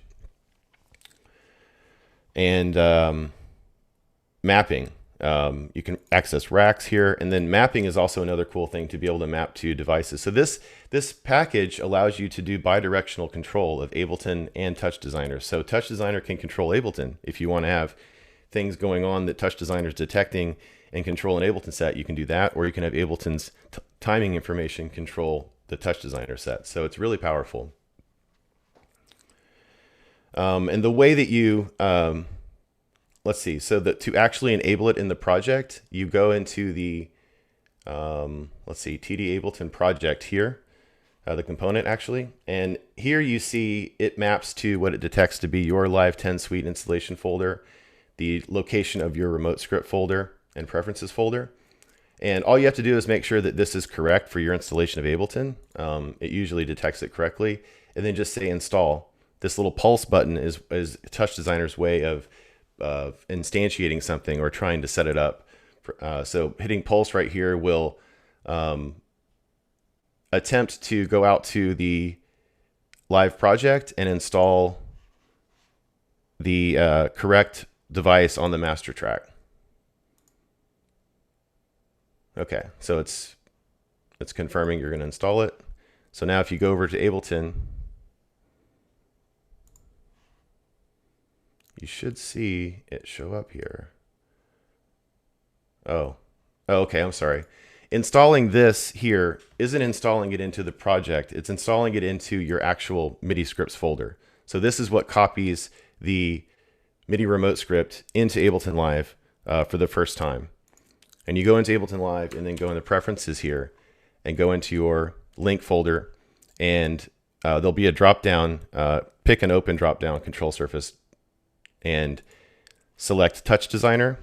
S4: And mapping. You can access racks here, and then mapping is also another cool thing to be able to map to devices. So this package allows you to do bidirectional control of Ableton and TouchDesigner. So TouchDesigner can control Ableton. If you want to have things going on that TouchDesigner is detecting and control an Ableton set, you can do that, or you can have Ableton's timing information control the TouchDesigner set. So it's really powerful. And the way that you let's see, so that to actually enable it in the project, you go into the, let's see, TD Ableton project here, the component actually. And here you see it maps to what it detects to be your Live 10 Suite installation folder, the location of your remote script folder and preferences folder. And all you have to do is make sure that this is correct for your installation of Ableton. It usually detects it correctly. And then just say install. This little pulse button is TouchDesigner's way of instantiating something or trying to set it up. So hitting pulse right here will attempt to go out to the live project and install the correct device on the master track. Okay, so it's confirming you're going to install it. So now if you go over to Ableton, you should see it show up here. Oh, okay, I'm sorry. Installing this here isn't installing it into the project. It's installing it into your actual MIDI scripts folder. So this is what copies the MIDI remote script into Ableton Live for the first time. And you go into Ableton Live and then go into preferences here and go into your link folder, and there'll be a drop down, pick an open drop down control surface and select TouchDesigner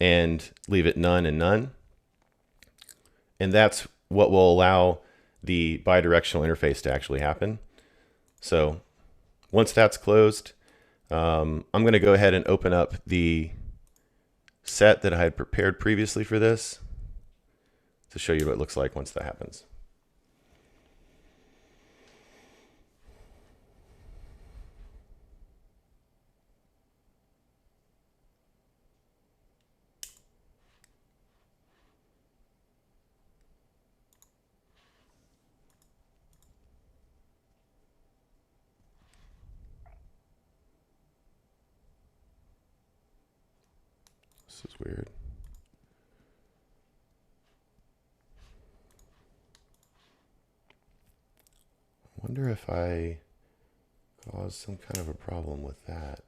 S4: and leave it none and none. And that's what will allow the bidirectional interface to actually happen. So once that's closed, I'm going to go ahead and open up the set that I had prepared previously for this to show you what it looks like once that happens. This is weird. I wonder if I caused some kind of a problem with that.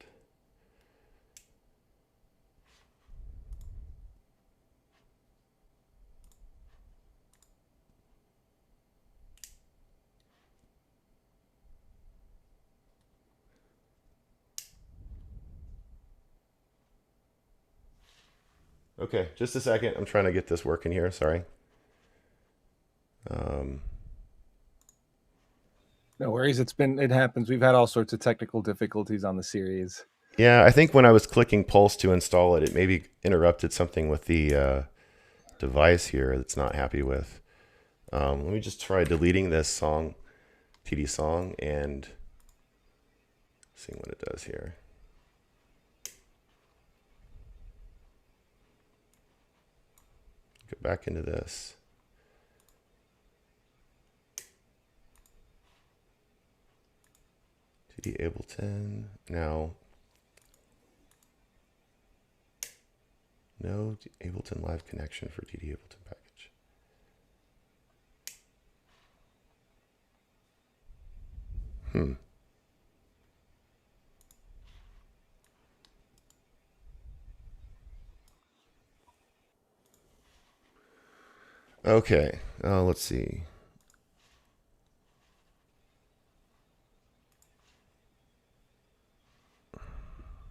S4: Okay, just a second. I'm trying to get this working here. Sorry.
S1: No worries. It happens. We've had all sorts of technical difficulties on the series.
S4: Yeah, I think when I was clicking Pulse to install it, it maybe interrupted something with the device here that's not happy with. Let me just try deleting this song, TD song, and seeing what it does here. Go back into this. TD Ableton. Now, no Ableton Live connection for TD Ableton package. Okay, let's see.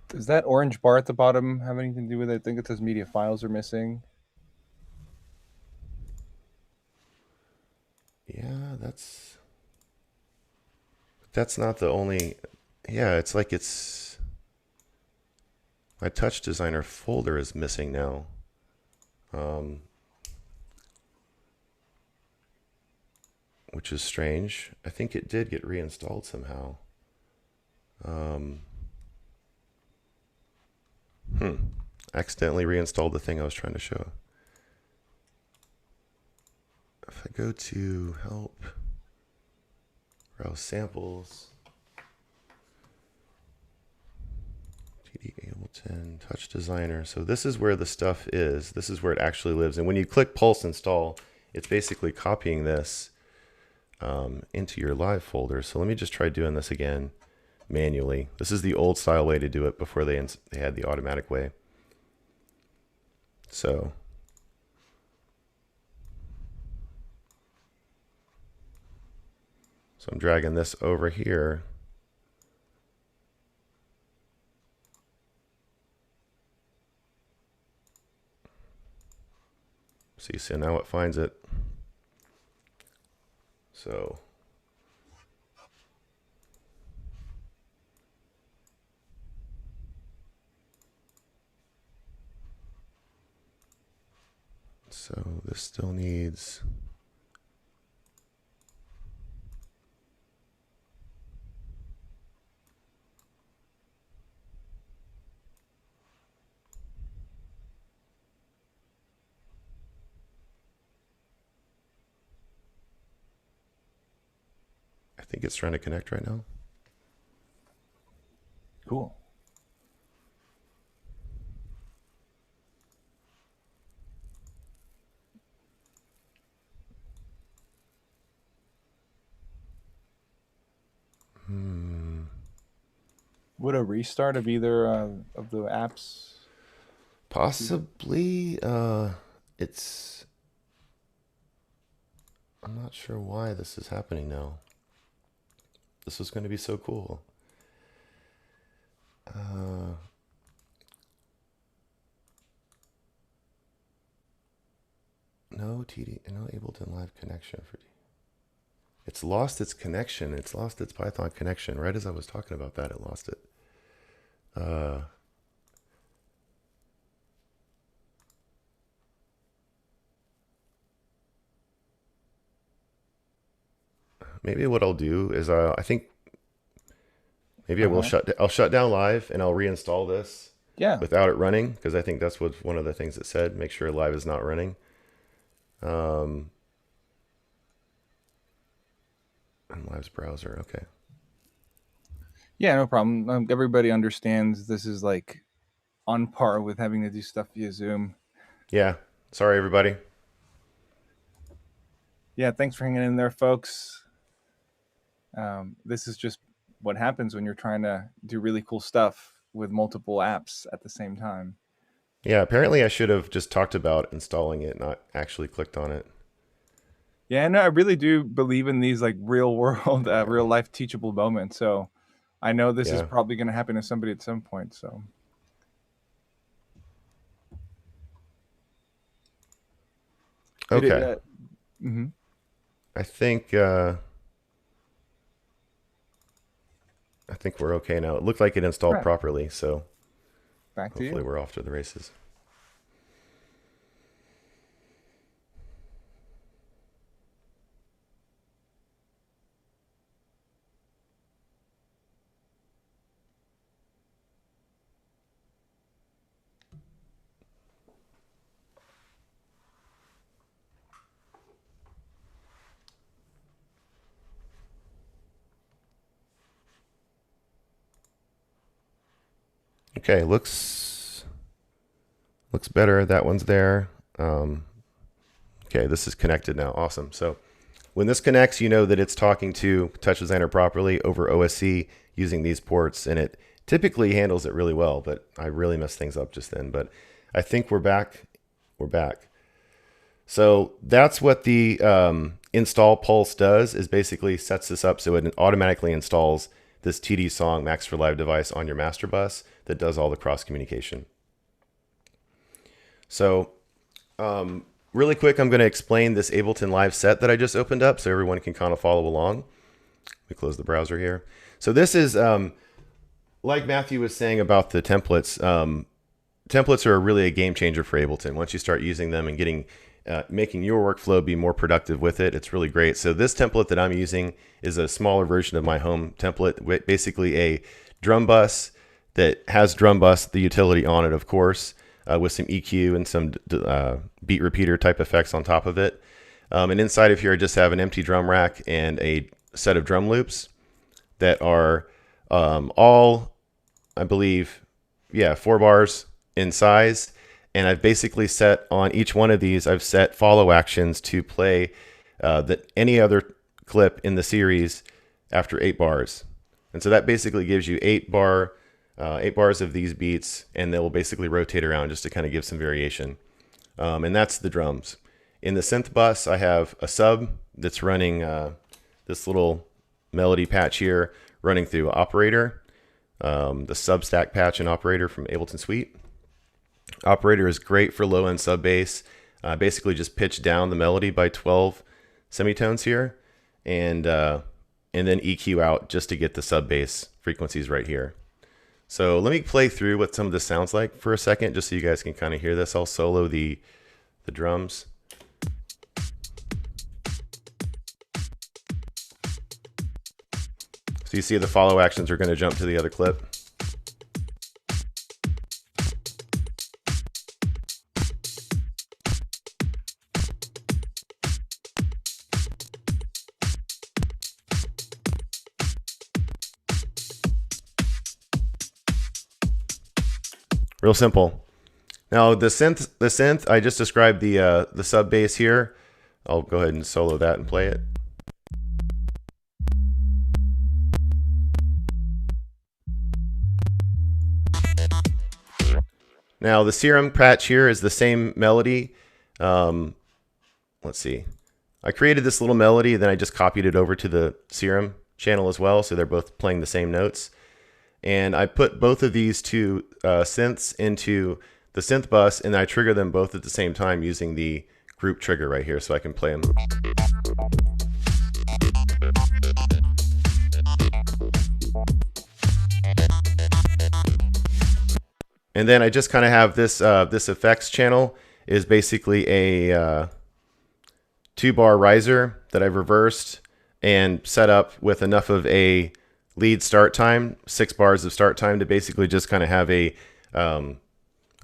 S1: Does that orange bar at the bottom have anything to do with it? I think it says media files are missing.
S4: Yeah, that's not the only. Yeah, it's like it's my TouchDesigner folder is missing now. Which is strange. I think it did get reinstalled somehow. Accidentally reinstalled the thing I was trying to show. If I go to help, browse samples, TD Ableton, TouchDesigner. So this is where the stuff is. This is where it actually lives. And when you click Pulse Install, it's basically copying this into your live folder. So let me just try doing this again manually. This is the old style way to do it before they had the automatic way. So I'm dragging this over here. See, so now it finds it. So this still needs I think it's trying to connect right now.
S1: Cool. would a restart of either of the apps?
S4: Possibly. It's. I'm not sure why this is happening now. This was going to be so cool. No Ableton Live connection for. It's lost its connection. It's lost its Python connection. Right as I was talking about that, it lost it. Maybe what I'll do is I think maybe I'll shut down live and I'll reinstall this.
S1: Yeah.
S4: Without it running, because I think that's what one of the things it said. Make sure live is not running. And live's browser. Okay.
S1: Yeah, no problem. Everybody understands this is like on par with having to do stuff via Zoom.
S4: Yeah. Sorry, everybody.
S1: Yeah, thanks for hanging in there, folks. This is just what happens when you're trying to do really cool stuff with multiple apps at the same time.
S4: Yeah, apparently I should have just talked about installing it, not actually clicked on it.
S1: Yeah, no, I really do believe in these like real world, real life teachable moments. So I know this is probably going to happen to somebody at some point. So.
S4: Okay. I think we're okay now. It looked like it installed properly, so
S1: back to
S4: hopefully we're off to the races. Okay, looks better. That one's there. Okay, this is connected now. Awesome. So when this connects, you know that it's talking to TouchDesigner properly over OSC using these ports, and it typically handles it really well, but I really messed things up just then. But I think we're back. We're back. So that's what the install pulse does, is basically sets this up so it automatically installs this TD Song Max for Live device on your master bus that does all the cross communication. So really quick, I'm going to explain this Ableton Live set that I just opened up so everyone can kind of follow along. Let me close the browser here. So this is, like Matthew was saying about the templates, templates are really a game changer for Ableton. Once you start using them and getting making your workflow be more productive with it, it's really great. So this template that I'm using is a smaller version of my home template, basically a drum bus that has drum bus, the utility on it, of course, with some EQ and some beat repeater type effects on top of it. And inside of here, I just have an empty drum rack and a set of drum loops that are all, I believe, 4 bars in size. And I've basically set on each one of these, I've set follow actions to play any other clip in the series after 8 bars. And so that basically gives you 8 bars of these beats, and they'll basically rotate around just to kind of give some variation. And that's the drums. In the synth bus, I have a sub that's running this little melody patch here, running through Operator, the sub stack patch in Operator from Ableton Suite. Operator is great for low-end sub bass. Basically just pitch down the melody by 12 semitones here, and then EQ out just to get the sub bass frequencies right here. So let me play through what some of this sounds like for a second, just so you guys can kind of hear this. I'll solo the drums. So you see the follow actions are going to jump to the other clip. Real simple. Now the synth, I just described the sub bass here. I'll go ahead and solo that and play it. Now the Serum patch here is the same melody. Let's see. I created this little melody, then I just copied it over to the Serum channel as well, so they're both playing the same notes. And I put both of these two synths into the synth bus, and I trigger them both at the same time using the group trigger right here, so I can play them. And then I just kind of have this this effects channel is basically a 2-bar riser that I've reversed and set up with enough of a lead start time, 6 bars of start time, to basically just kind of have a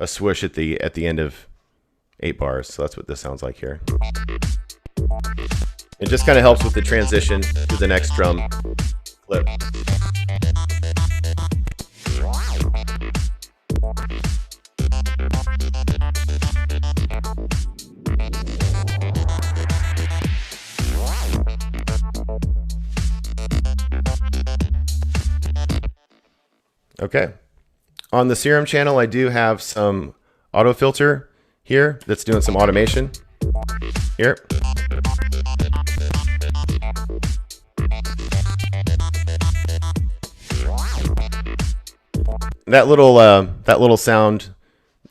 S4: swoosh at the end of 8 bars. So that's what this sounds like here. It just kind of helps with the transition to the next drum clip. Okay. On the Serum channel, I do have some auto filter here that's doing some automation. Here. That little sound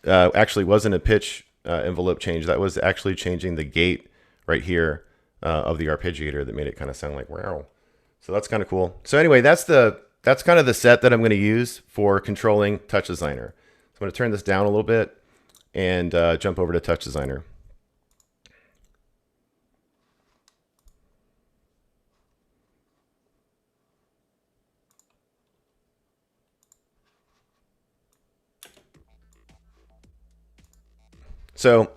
S4: actually wasn't a pitch envelope change. That was actually changing the gate right here of the arpeggiator that made it kind of sound like wow. So that's kind of cool. So anyway, that's kind of the set that I'm going to use for controlling TouchDesigner. So I'm going to turn this down a little bit and jump over to TouchDesigner. So,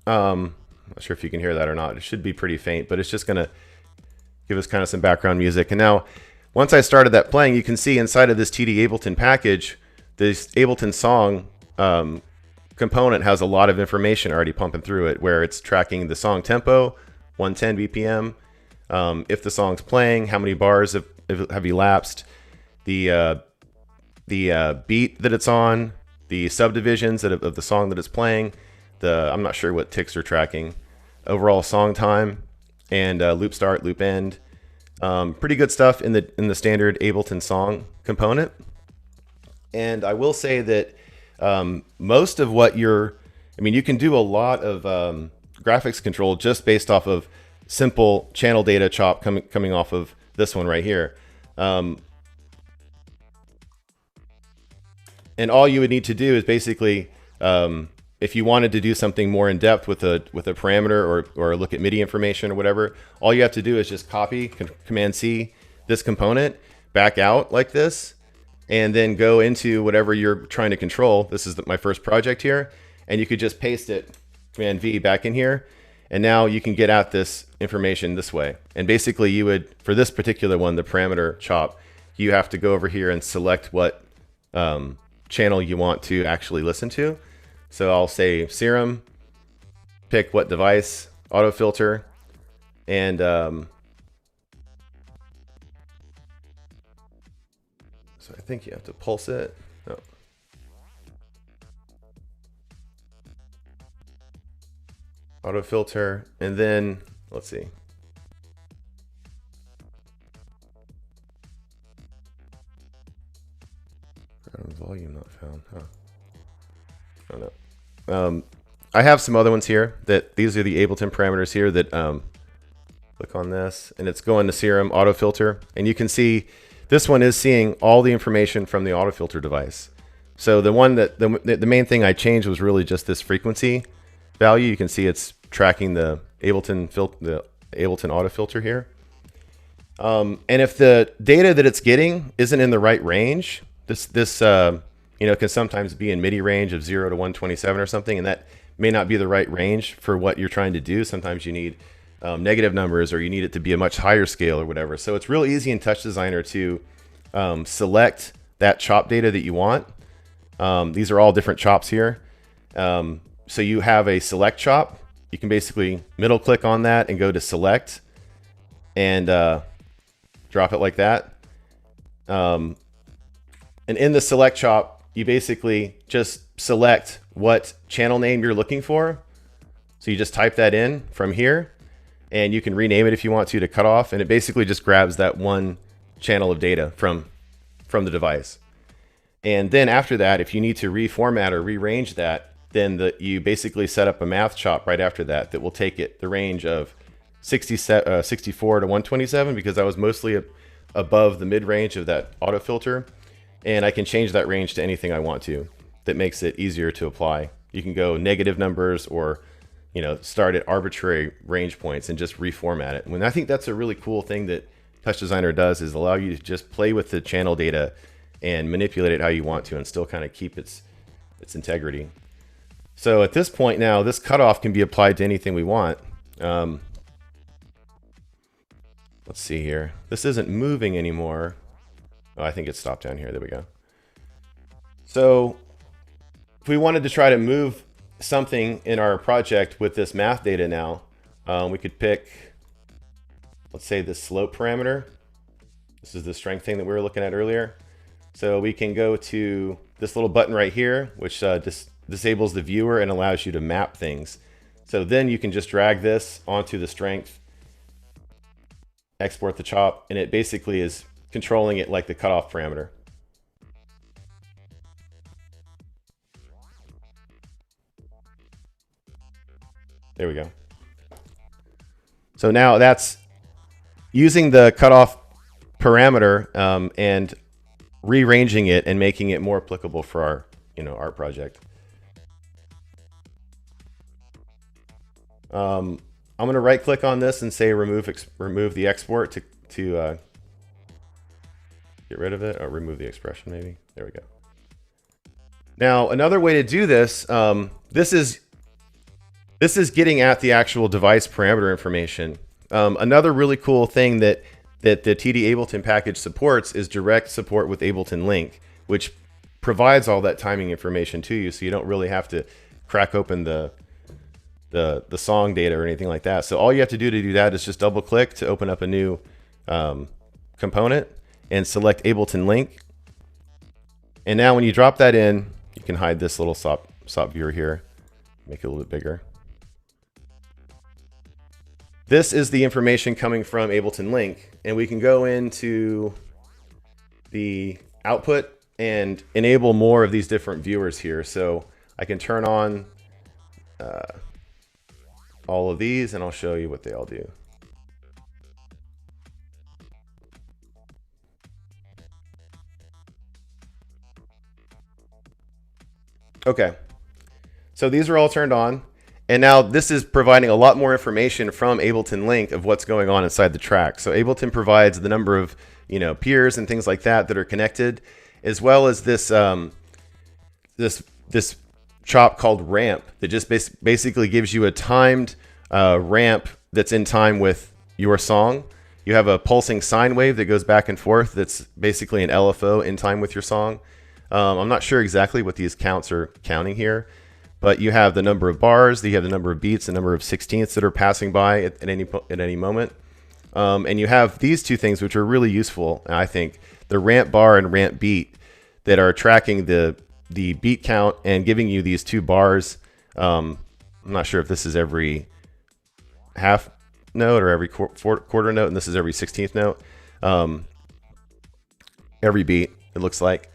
S4: I'm not sure if you can hear that or not. It should be pretty faint, but it's just going to give us kind of some background music. And now, once I started that playing, you can see inside of this TD Ableton package, this Ableton song component has a lot of information already pumping through it, where it's tracking the song tempo, 110 BPM, if the song's playing, how many bars have elapsed, the beat that it's on, the subdivisions of the song that it's playing, I'm not sure what ticks are tracking, overall song time, and loop start, loop end. Pretty good stuff in the standard Ableton song component. And I will say that most of what you can do a lot of graphics control just based off of simple channel data chop coming off of this one right here. And all you would need to do is basically, if you wanted to do something more in depth with a parameter or look at MIDI information or whatever, all you have to do is just copy Command C this component back out like this, and then go into whatever you're trying to control. This is my first project here, and you could just paste it, Command V, back in here, and now you can get at this information this way. And basically you would, for this particular one, the parameter chop, you have to go over here and select what channel you want to actually listen to. So I'll say Serum, pick what device, auto filter, and so I think you have to pulse it. No. Auto filter, and then let's see. Volume not found. Huh. Oh no. I have some other ones here that these are the Ableton parameters here that click on this and it's going to Serum auto filter, and you can see this one is seeing all the information from the auto filter device. So the one that the main thing I changed was really just this frequency value. You can see it's tracking the Ableton auto filter here. And if the data that it's getting isn't in the right range, this can sometimes be in MIDI range of 0 to 127 or something, and that may not be the right range for what you're trying to do. Sometimes you need negative numbers, or you need it to be a much higher scale or whatever. So it's real easy in TouchDesigner to select that chop data that you want. These are all different chops here. So you have a select chop. You can basically middle click on that and go to select and drop it like that. And in the select chop, you basically just select what channel name you're looking for. So you just type that in from here, and you can rename it if you want to cutoff, and it basically just grabs that one channel of data from the device. And then after that, if you need to reformat or rearrange that, then you basically set up a math chop right after that will take it the range of 64 to 127, because that was mostly above the mid-range of that auto filter. And I can change that range to anything I want to. That makes it easier to apply. You can go negative numbers, or start at arbitrary range points and just reformat it. And I think that's a really cool thing that TouchDesigner does, is allow you to just play with the channel data and manipulate it how you want to, and still kind of keep its integrity. So at this point now, this cutoff can be applied to anything we want. Let's see here. This isn't moving anymore. Oh, I think it stopped down here. There we go. So if we wanted to try to move something in our project with this math data now, we could pick, let's say, this slope parameter. This is the strength thing that we were looking at earlier. So we can go to this little button right here, which disables the viewer and allows you to map things. So then you can just drag this onto the strength, export the chop, and it basically is controlling it like the cutoff parameter. There we go. So now that's using the cutoff parameter and rearranging it and making it more applicable for our our project. I'm going to right click on this and say remove the export to get rid of it, or remove the expression maybe. There we go. Now another way to do this, this is getting at the actual device parameter information. Another really cool thing that the TD Ableton package supports is direct support with Ableton Link, which provides all that timing information to you, so you don't really have to crack open the song data or anything like that. So all you have to do that is just double click to open up a new component and select Ableton Link. And now when you drop that in, you can hide this little SOP viewer here, make it a little bit bigger. This is the information coming from Ableton Link, and we can go into the output and enable more of these different viewers here. So I can turn on all of these, and I'll show you what they all do. Okay, so these are all turned on. And now this is providing a lot more information from Ableton Link of what's going on inside the track. So Ableton provides the number of peers and things like that are connected, as well as this this chop called ramp that just basically gives you a timed ramp that's in time with your song. You have a pulsing sine wave that goes back and forth that's basically an LFO in time with your song. I'm not sure exactly what these counts are counting here, but you have the number of bars, you have the number of beats, the number of sixteenths that are passing by at any moment. And you have these two things which are really useful, I think, the ramp bar and ramp beat, that are tracking the beat count and giving you these two bars. I'm not sure if this is every half note or every quarter note, and this is every 16th note. Every beat, it looks like.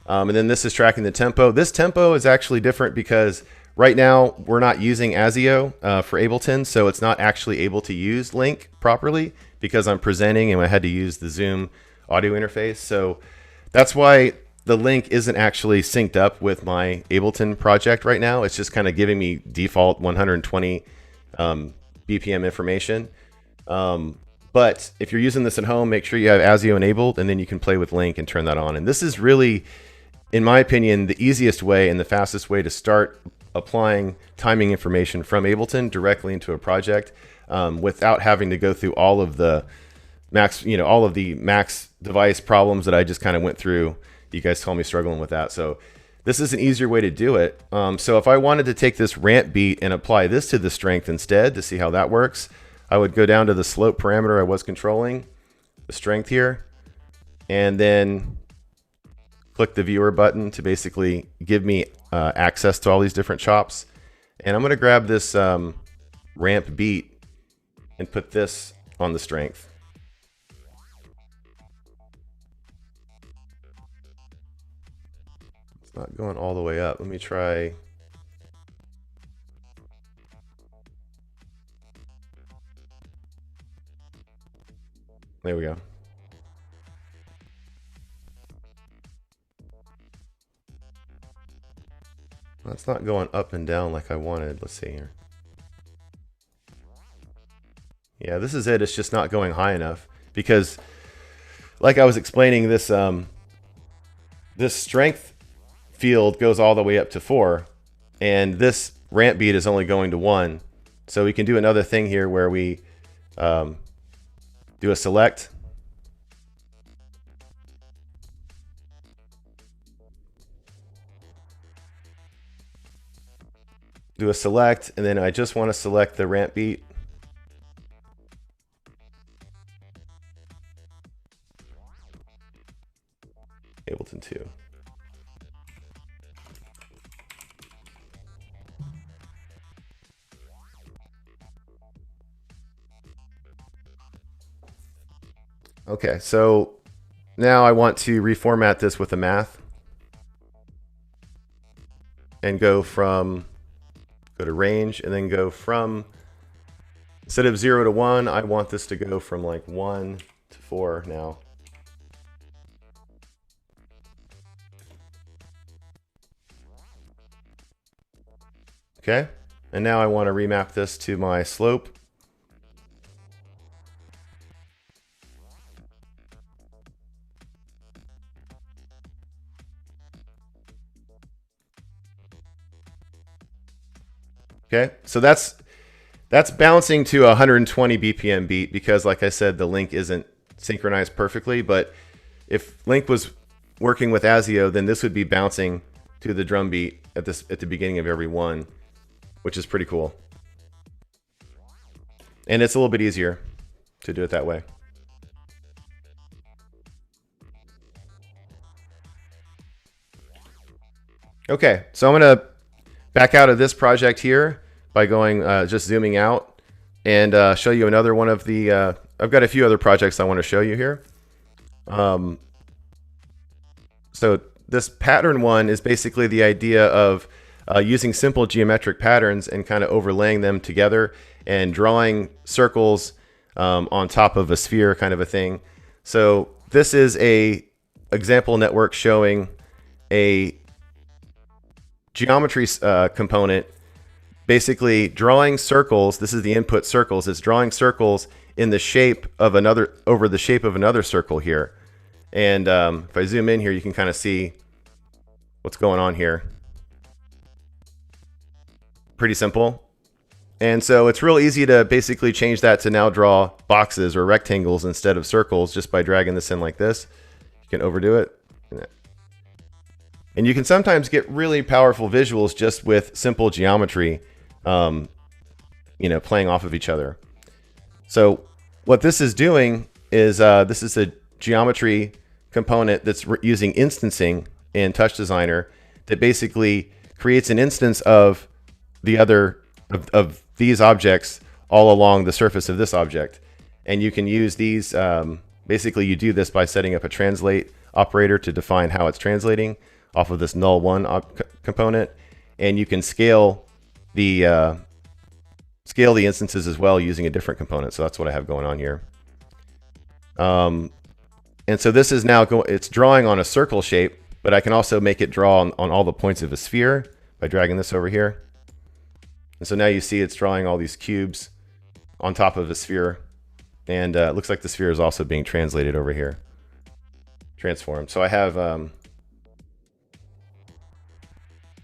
S4: And then this is tracking the tempo. This tempo is actually different because right now we're not using ASIO for Ableton, so it's not actually able to use Link properly because I'm presenting and I had to use the Zoom audio interface. So that's why the Link isn't actually synced up with my Ableton project right now. It's just kind of giving me default 120 BPM information. But if you're using this at home, make sure you have ASIO enabled, and then you can play with Link and turn that on. And this is really, in my opinion, the easiest way and the fastest way to start applying timing information from Ableton directly into a project without having to go through all of the Max device problems that I just kind of went through. You guys saw me struggling with that. So this is an easier way to do it. So if I wanted to take this ramp beat and apply this to the strength instead to see how that works, I would go down to the slope parameter I was controlling, the strength here, and then click the viewer button to basically give me access to all these different chops. And I'm going to grab this ramp beat and put this on the strength. It's not going all the way up. Let me try. There we go. That's not going up and down like I wanted. Let's see here. Yeah, this is it. It's just not going high enough because, like I was explaining, this this strength field goes all the way up to 4, and this ramp beat is only going to 1. So we can do another thing here where we do a select. Do a select, and then I just want to select the ramp beat. Ableton 2. Okay, so now I want to reformat this with a math and go to range, and then go from, instead of 0 to 1, I want this to go from like 1 to 4 now. Okay, and now I want to remap this to my slope. Okay, so that's bouncing to a 120 BPM beat because, like I said, the link isn't synchronized perfectly. But if Link was working with ASIO, then this would be bouncing to the drum beat at the beginning of every one, which is pretty cool. And it's a little bit easier to do it that way. Okay, so I'm gonna back out of this project here by going just zooming out and show you another one of the I've got a few other projects I want to show you here. So this pattern one is basically the idea of using simple geometric patterns and kind of overlaying them together and drawing circles on top of a sphere kind of a thing. So this is a example network showing a geometry component basically drawing circles. This is the input circles. It's drawing circles in the shape of another, over the shape of another circle here. And if I zoom in here, you can kind of see what's going on here. Pretty simple. And so it's real easy to basically change that to now draw boxes or rectangles instead of circles just by dragging this in like this. You can overdo it. And you can sometimes get really powerful visuals just with simple geometry, you know, playing off of each other. So what this is doing is this is a geometry component that's using instancing in TouchDesigner that basically creates an instance of the other of these objects all along the surface of this object. And you can use these, basically you do this by setting up a translate operator to define how it's translating off of this null one component, and you can scale the instances as well using a different component. So that's what I have going on here. And so this is now it's drawing on a circle shape, but I can also make it draw on all the points of a sphere by dragging this over here. And so now you see it's drawing all these cubes on top of a sphere, and it looks like the sphere is also being translated over here, transformed. So I have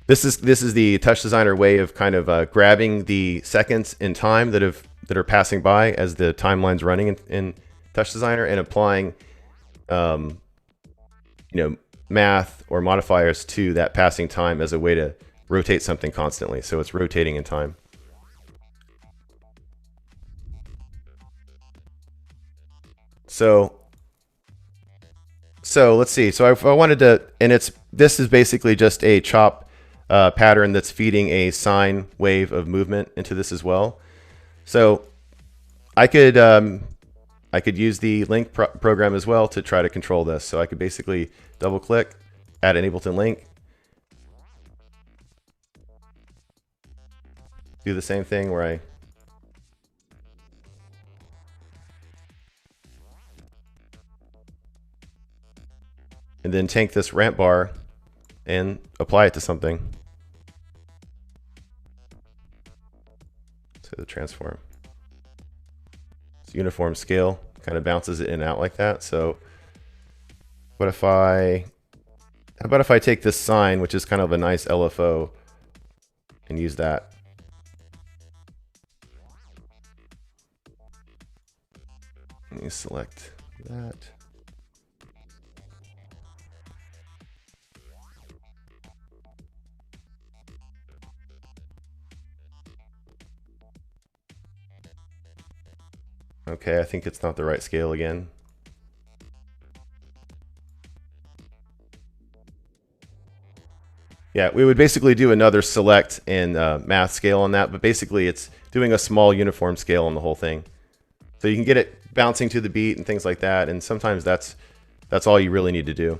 S4: this is the TouchDesigner way of kind of grabbing the seconds in time that are passing by as the timeline's running in TouchDesigner and applying you know, math or modifiers to that passing time as a way to rotate something constantly. So it's rotating in time. So So let's see. So if I wanted to, and this is basically just a chop pattern that's feeding a sine wave of movement into this as well. So I could use the link program as well to try to control this. So I could basically double click, add an Ableton link, do the same thing where I and then take this ramp bar and apply it to something. So the transform. It's uniform scale, kind of bounces it in and out like that. So how about if I take this sine, which is kind of a nice LFO, and use that. Let me select that. Okay, I think it's not the right scale again. Yeah, we would basically do another select and math scale on that, but basically it's doing a small uniform scale on the whole thing. So you can get it bouncing to the beat and things like that, and sometimes that's all you really need to do.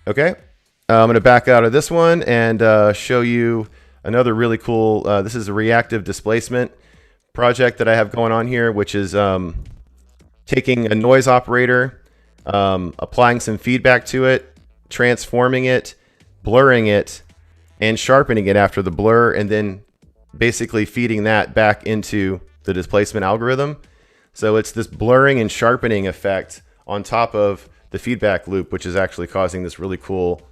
S4: Okay, I'm going to back out of this one and show you another really cool, this is a reactive displacement project that I have going on here, which is taking a noise operator, applying some feedback to it, transforming it, blurring it, and sharpening it after the blur, and then basically feeding that back into the displacement algorithm. So it's this blurring and sharpening effect on top of the feedback loop, which is actually causing this really cool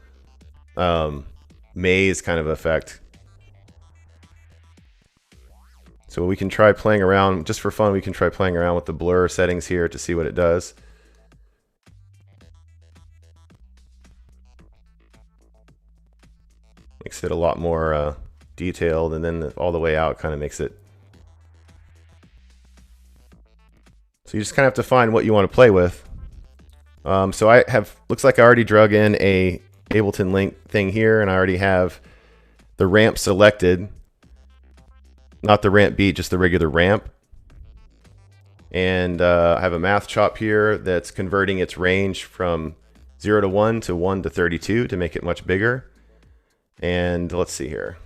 S4: maze kind of effect. So we can try playing around, just for fun, we can try playing around with the blur settings here to see what it does. Makes it a lot more detailed, and then all the way out kind of makes it. So you just kind of have to find what you want to play with. So I have, looks like I already drug in a Ableton link thing here, and I already have the ramp selected. Not the ramp beat, just the regular ramp. And I have a math chop here that's converting its range from 0 to 1 to 1 to 32 to make it much bigger. And let's see here.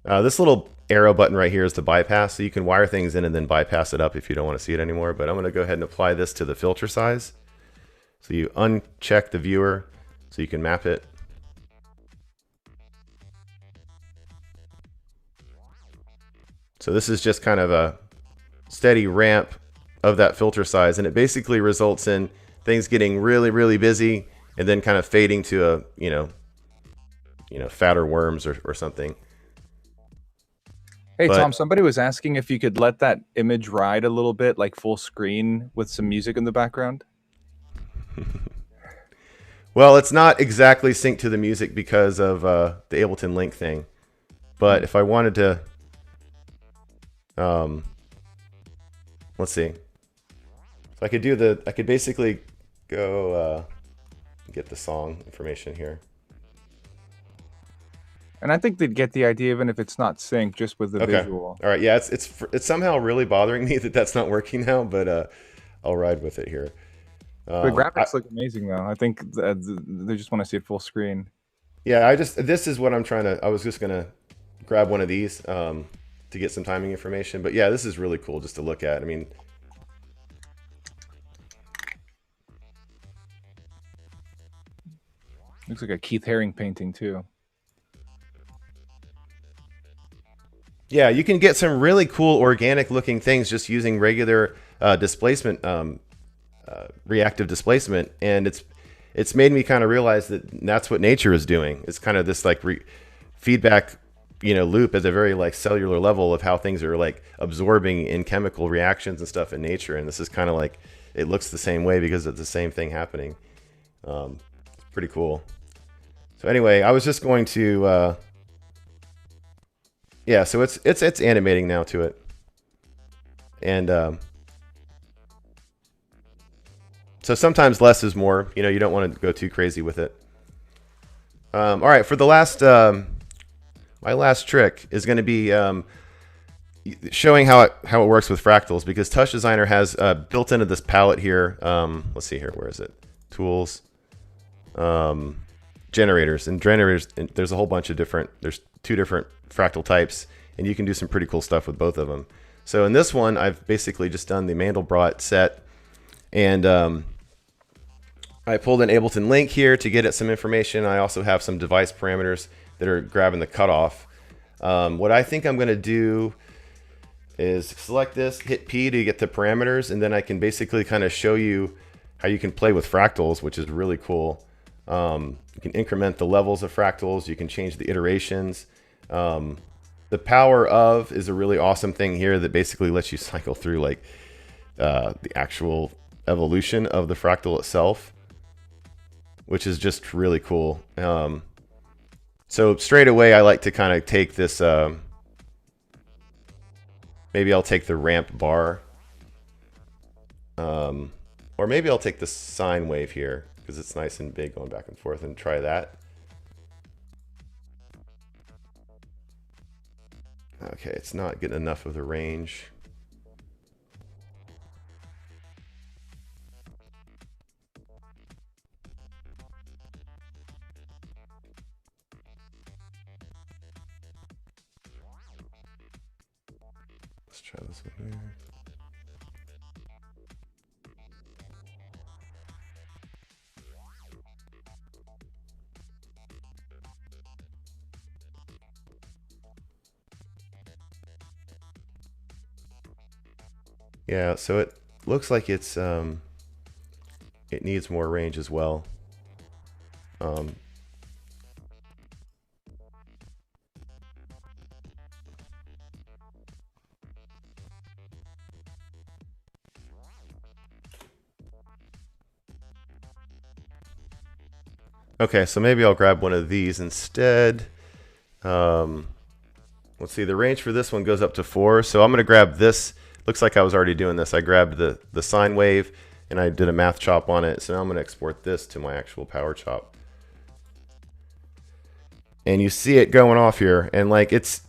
S4: This little arrow button right here is the bypass, so you can wire things in and then bypass it up if you don't want to see it anymore. But I'm going to go ahead and apply this to the filter size. So you uncheck the viewer so you can map it. So this is just kind of a steady ramp of that filter size, and it basically results in things getting really, really busy and then kind of fading to a, you know, fatter worms or something.
S1: Hey, Tom, somebody was asking if you could let that image ride a little bit, like full screen with some music in the background.
S4: Well, it's not exactly synced to the music because of the Ableton link thing. But if I wanted to, let's see. So I could do I could basically go get the song information here.
S1: And I think they'd get the idea, even if it's not synced, just with the visual.
S4: All right, yeah, it's somehow really bothering me that that's not working now, but I'll ride with it here.
S1: The graphics look amazing, though. I think they just want to see it full screen.
S4: Yeah, this is what I'm trying to. I was just gonna grab one of these to get some timing information, but yeah, this is really cool just to look at. I mean,
S1: looks like a Keith Haring painting too.
S4: Yeah, you can get some really cool organic looking things just using regular displacement, reactive displacement. And it's made me kind of realize that that's what nature is doing. It's kind of this like feedback, loop at a very like cellular level of how things are like absorbing in chemical reactions and stuff in nature. And this is kind of like, it looks the same way because it's the same thing happening. It's pretty cool. So anyway, I was just going to, yeah, so it's animating now to it. And so sometimes less is more. You know, you don't want to go too crazy with it. All right, for the last, my last trick is going to be showing how it works with fractals, because TouchDesigner has built into this palette here. Let's see here, where is it? Tools, generators, and generators. And there's a whole bunch of different. There's 2 different fractal types, and you can do some pretty cool stuff with both of them. So in this one, I've basically just done the Mandelbrot set, and I pulled an Ableton link here to get at some information. I also have some device parameters that are grabbing the cutoff. What I think I'm going to do is select this, hit P to get the parameters, and then I can basically kind of show you how you can play with fractals, which is really cool. You can increment the levels of fractals, you can change the iterations. The power of is a really awesome thing here that basically lets you cycle through like the actual evolution of the fractal itself, which is just really cool. So straight away, I like to kind of take this, maybe I'll take the ramp bar, or maybe I'll take the sine wave here because it's nice and big going back and forth, and try that. Okay, it's not getting enough of the range. Let's try this one here. Yeah, so it looks like it's it needs more range as well. Okay, so maybe I'll grab one of these instead. Let's see, the range for this one goes up to 4, so I'm going to grab this. Looks like I was already doing this. I grabbed the sine wave and I did a math chop on it, so now I'm going to export this to my actual power chop. And you see it going off here, and like it's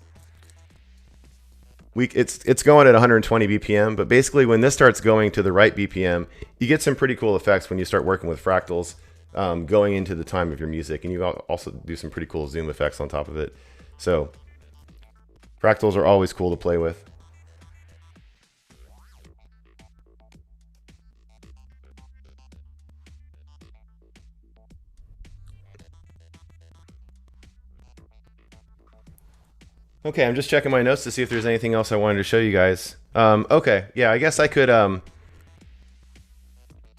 S4: going at 120 BPM, but basically when this starts going to the right BPM, you get some pretty cool effects when you start working with fractals. Going into the time of your music, and you also do some pretty cool zoom effects on top of it. So fractals are always cool to play with. Okay, I'm just checking my notes to see if there's anything else I wanted to show you guys. Okay, yeah, I guess I could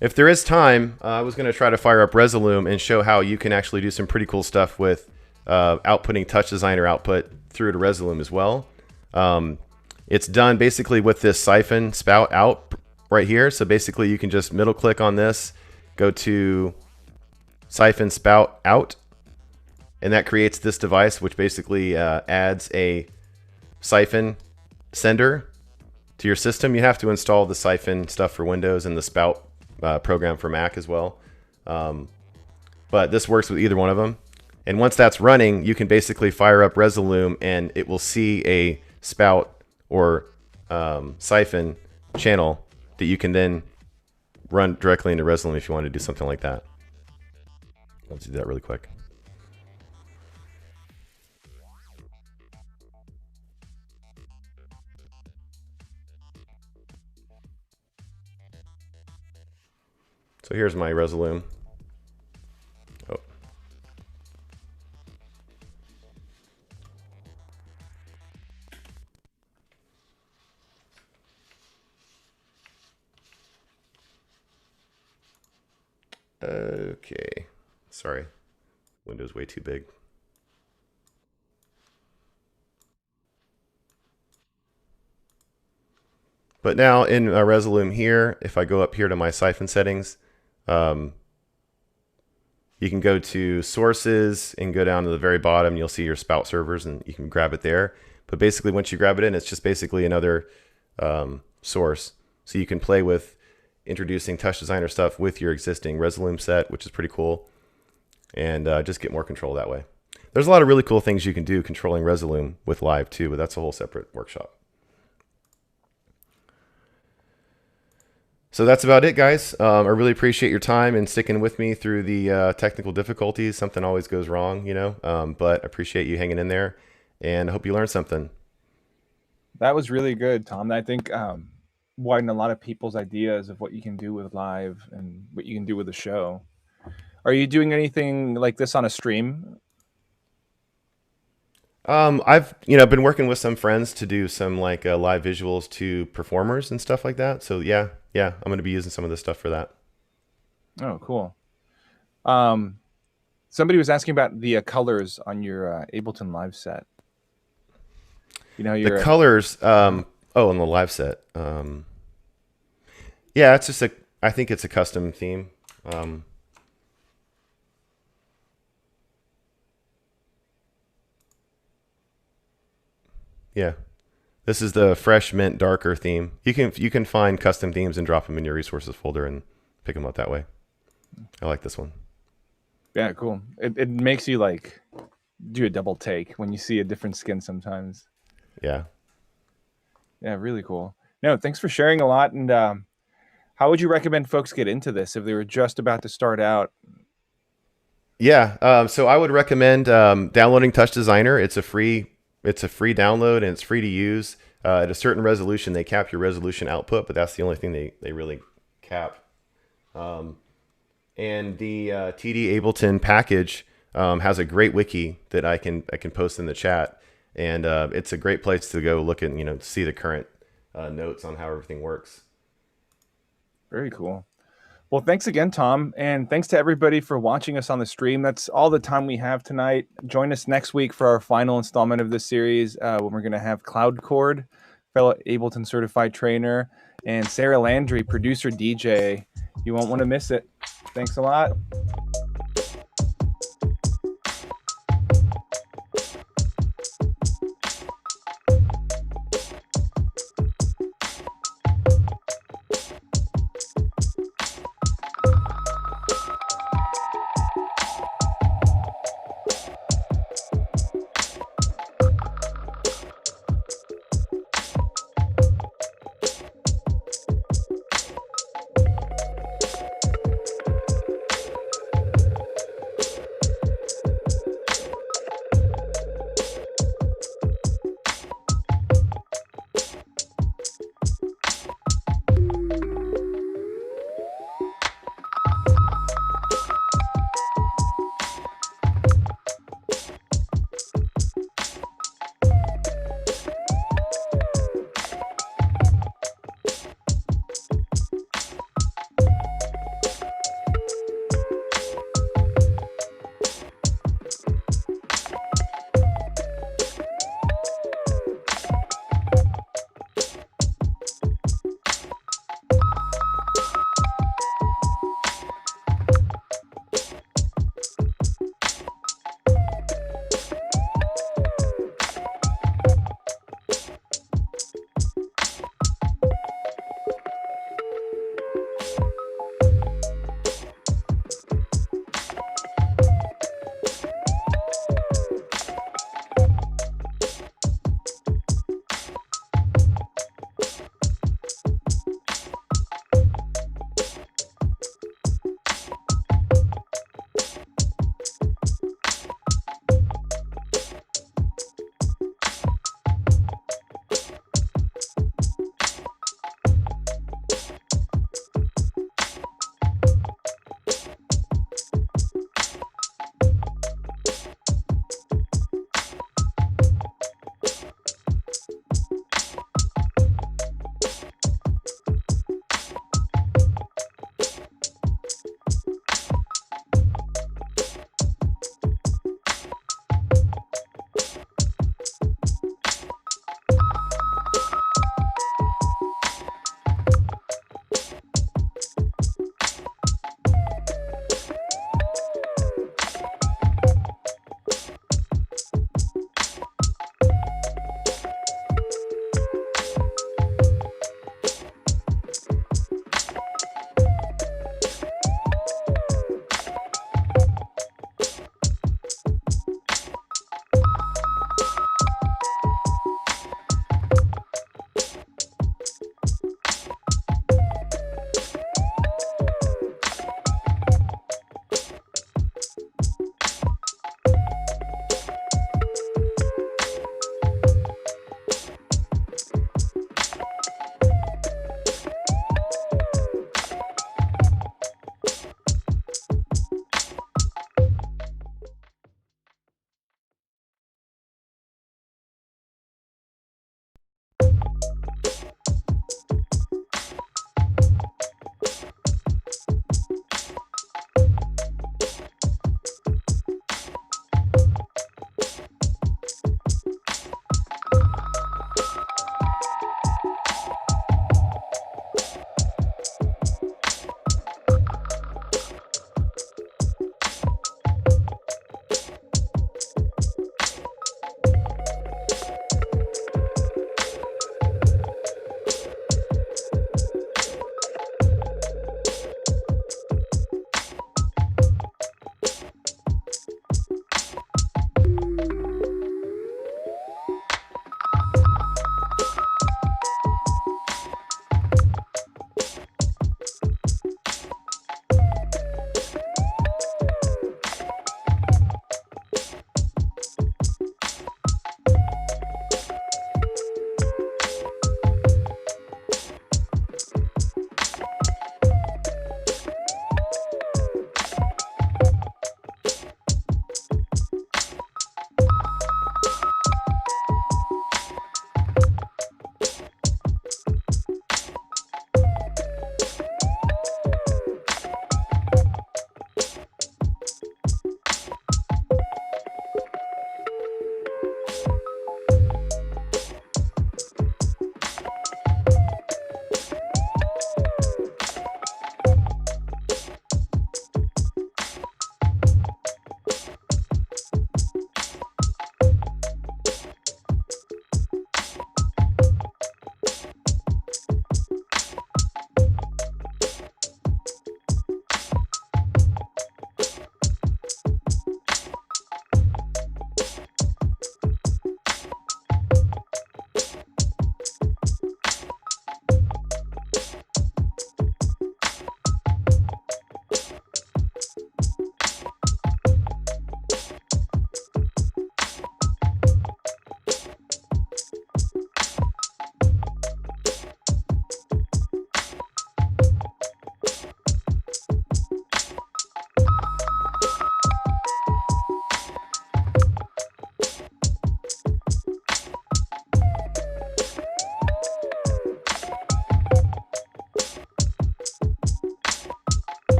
S4: if there is time, I was going to try to fire up Resolume and show how you can actually do some pretty cool stuff with outputting TouchDesigner output through to Resolume as well. It's done basically with this siphon spout out right here. So basically you can just middle click on this, go to siphon spout out, and that creates this device, which basically adds a siphon sender to your system. You have to install the siphon stuff for Windows and the spout program for Mac as well, but this works with either one of them. And once that's running, you can basically fire up Resolume and it will see a spout or siphon channel that you can then run directly into Resolume if you want to do something like that. Let's do that really quick. So here's my Resolume. Oh. Okay. Sorry. Window's way too big. But now in Resolume here, if I go up here to my siphon settings, you can go to sources and go down to the very bottom. You'll see your spout servers and you can grab it there. But basically once you grab it in, it's just basically another source, so you can play with introducing TouchDesigner stuff with your existing Resolume set, which is pretty cool, and just get more control that way. There's a lot of really cool things you can do controlling Resolume with Live too, but that's a whole separate workshop. So that's about it, guys. I really appreciate your time and sticking with me through the technical difficulties. Something always goes wrong, but I appreciate you hanging in there, and I hope you learned something.
S1: That was really good, Tom. I think widened a lot of people's ideas of what you can do with Live and what you can do with the show. Are you doing anything like this on a stream?
S4: I've been working with some friends to do some like live visuals to performers and stuff like that. So yeah, I'm going to be using some of this stuff for that.
S1: Oh, cool. Somebody was asking about the colors on your Ableton Live set.
S4: The colors. On the live set. Yeah, it's just I think it's a custom theme. Yeah, this is the Fresh Mint Darker theme. You can find custom themes and drop them in your resources folder and pick them up that way. I like this one.
S1: Yeah, cool. It makes you like do a double take when you see a different skin sometimes.
S4: Yeah.
S1: Yeah, really cool. No, thanks for sharing a lot. And how would you recommend folks get into this if they were just about to start out?
S4: Yeah, so I would recommend downloading TouchDesigner. It's a free download, and it's free to use. At a certain resolution, they cap your resolution output, but that's the only thing they really cap. And the TD Ableton package has a great wiki that I can post in the chat, and it's a great place to go look and see the current notes on how everything works.
S1: Very cool. Well, thanks again, Tom, and thanks to everybody for watching us on the stream. That's all the time we have tonight. Join us next week for our final installment of this series, when we're going to have Cloud Chord, fellow Ableton certified trainer, and Sarah Landry, producer DJ. You won't want to miss it. Thanks a lot.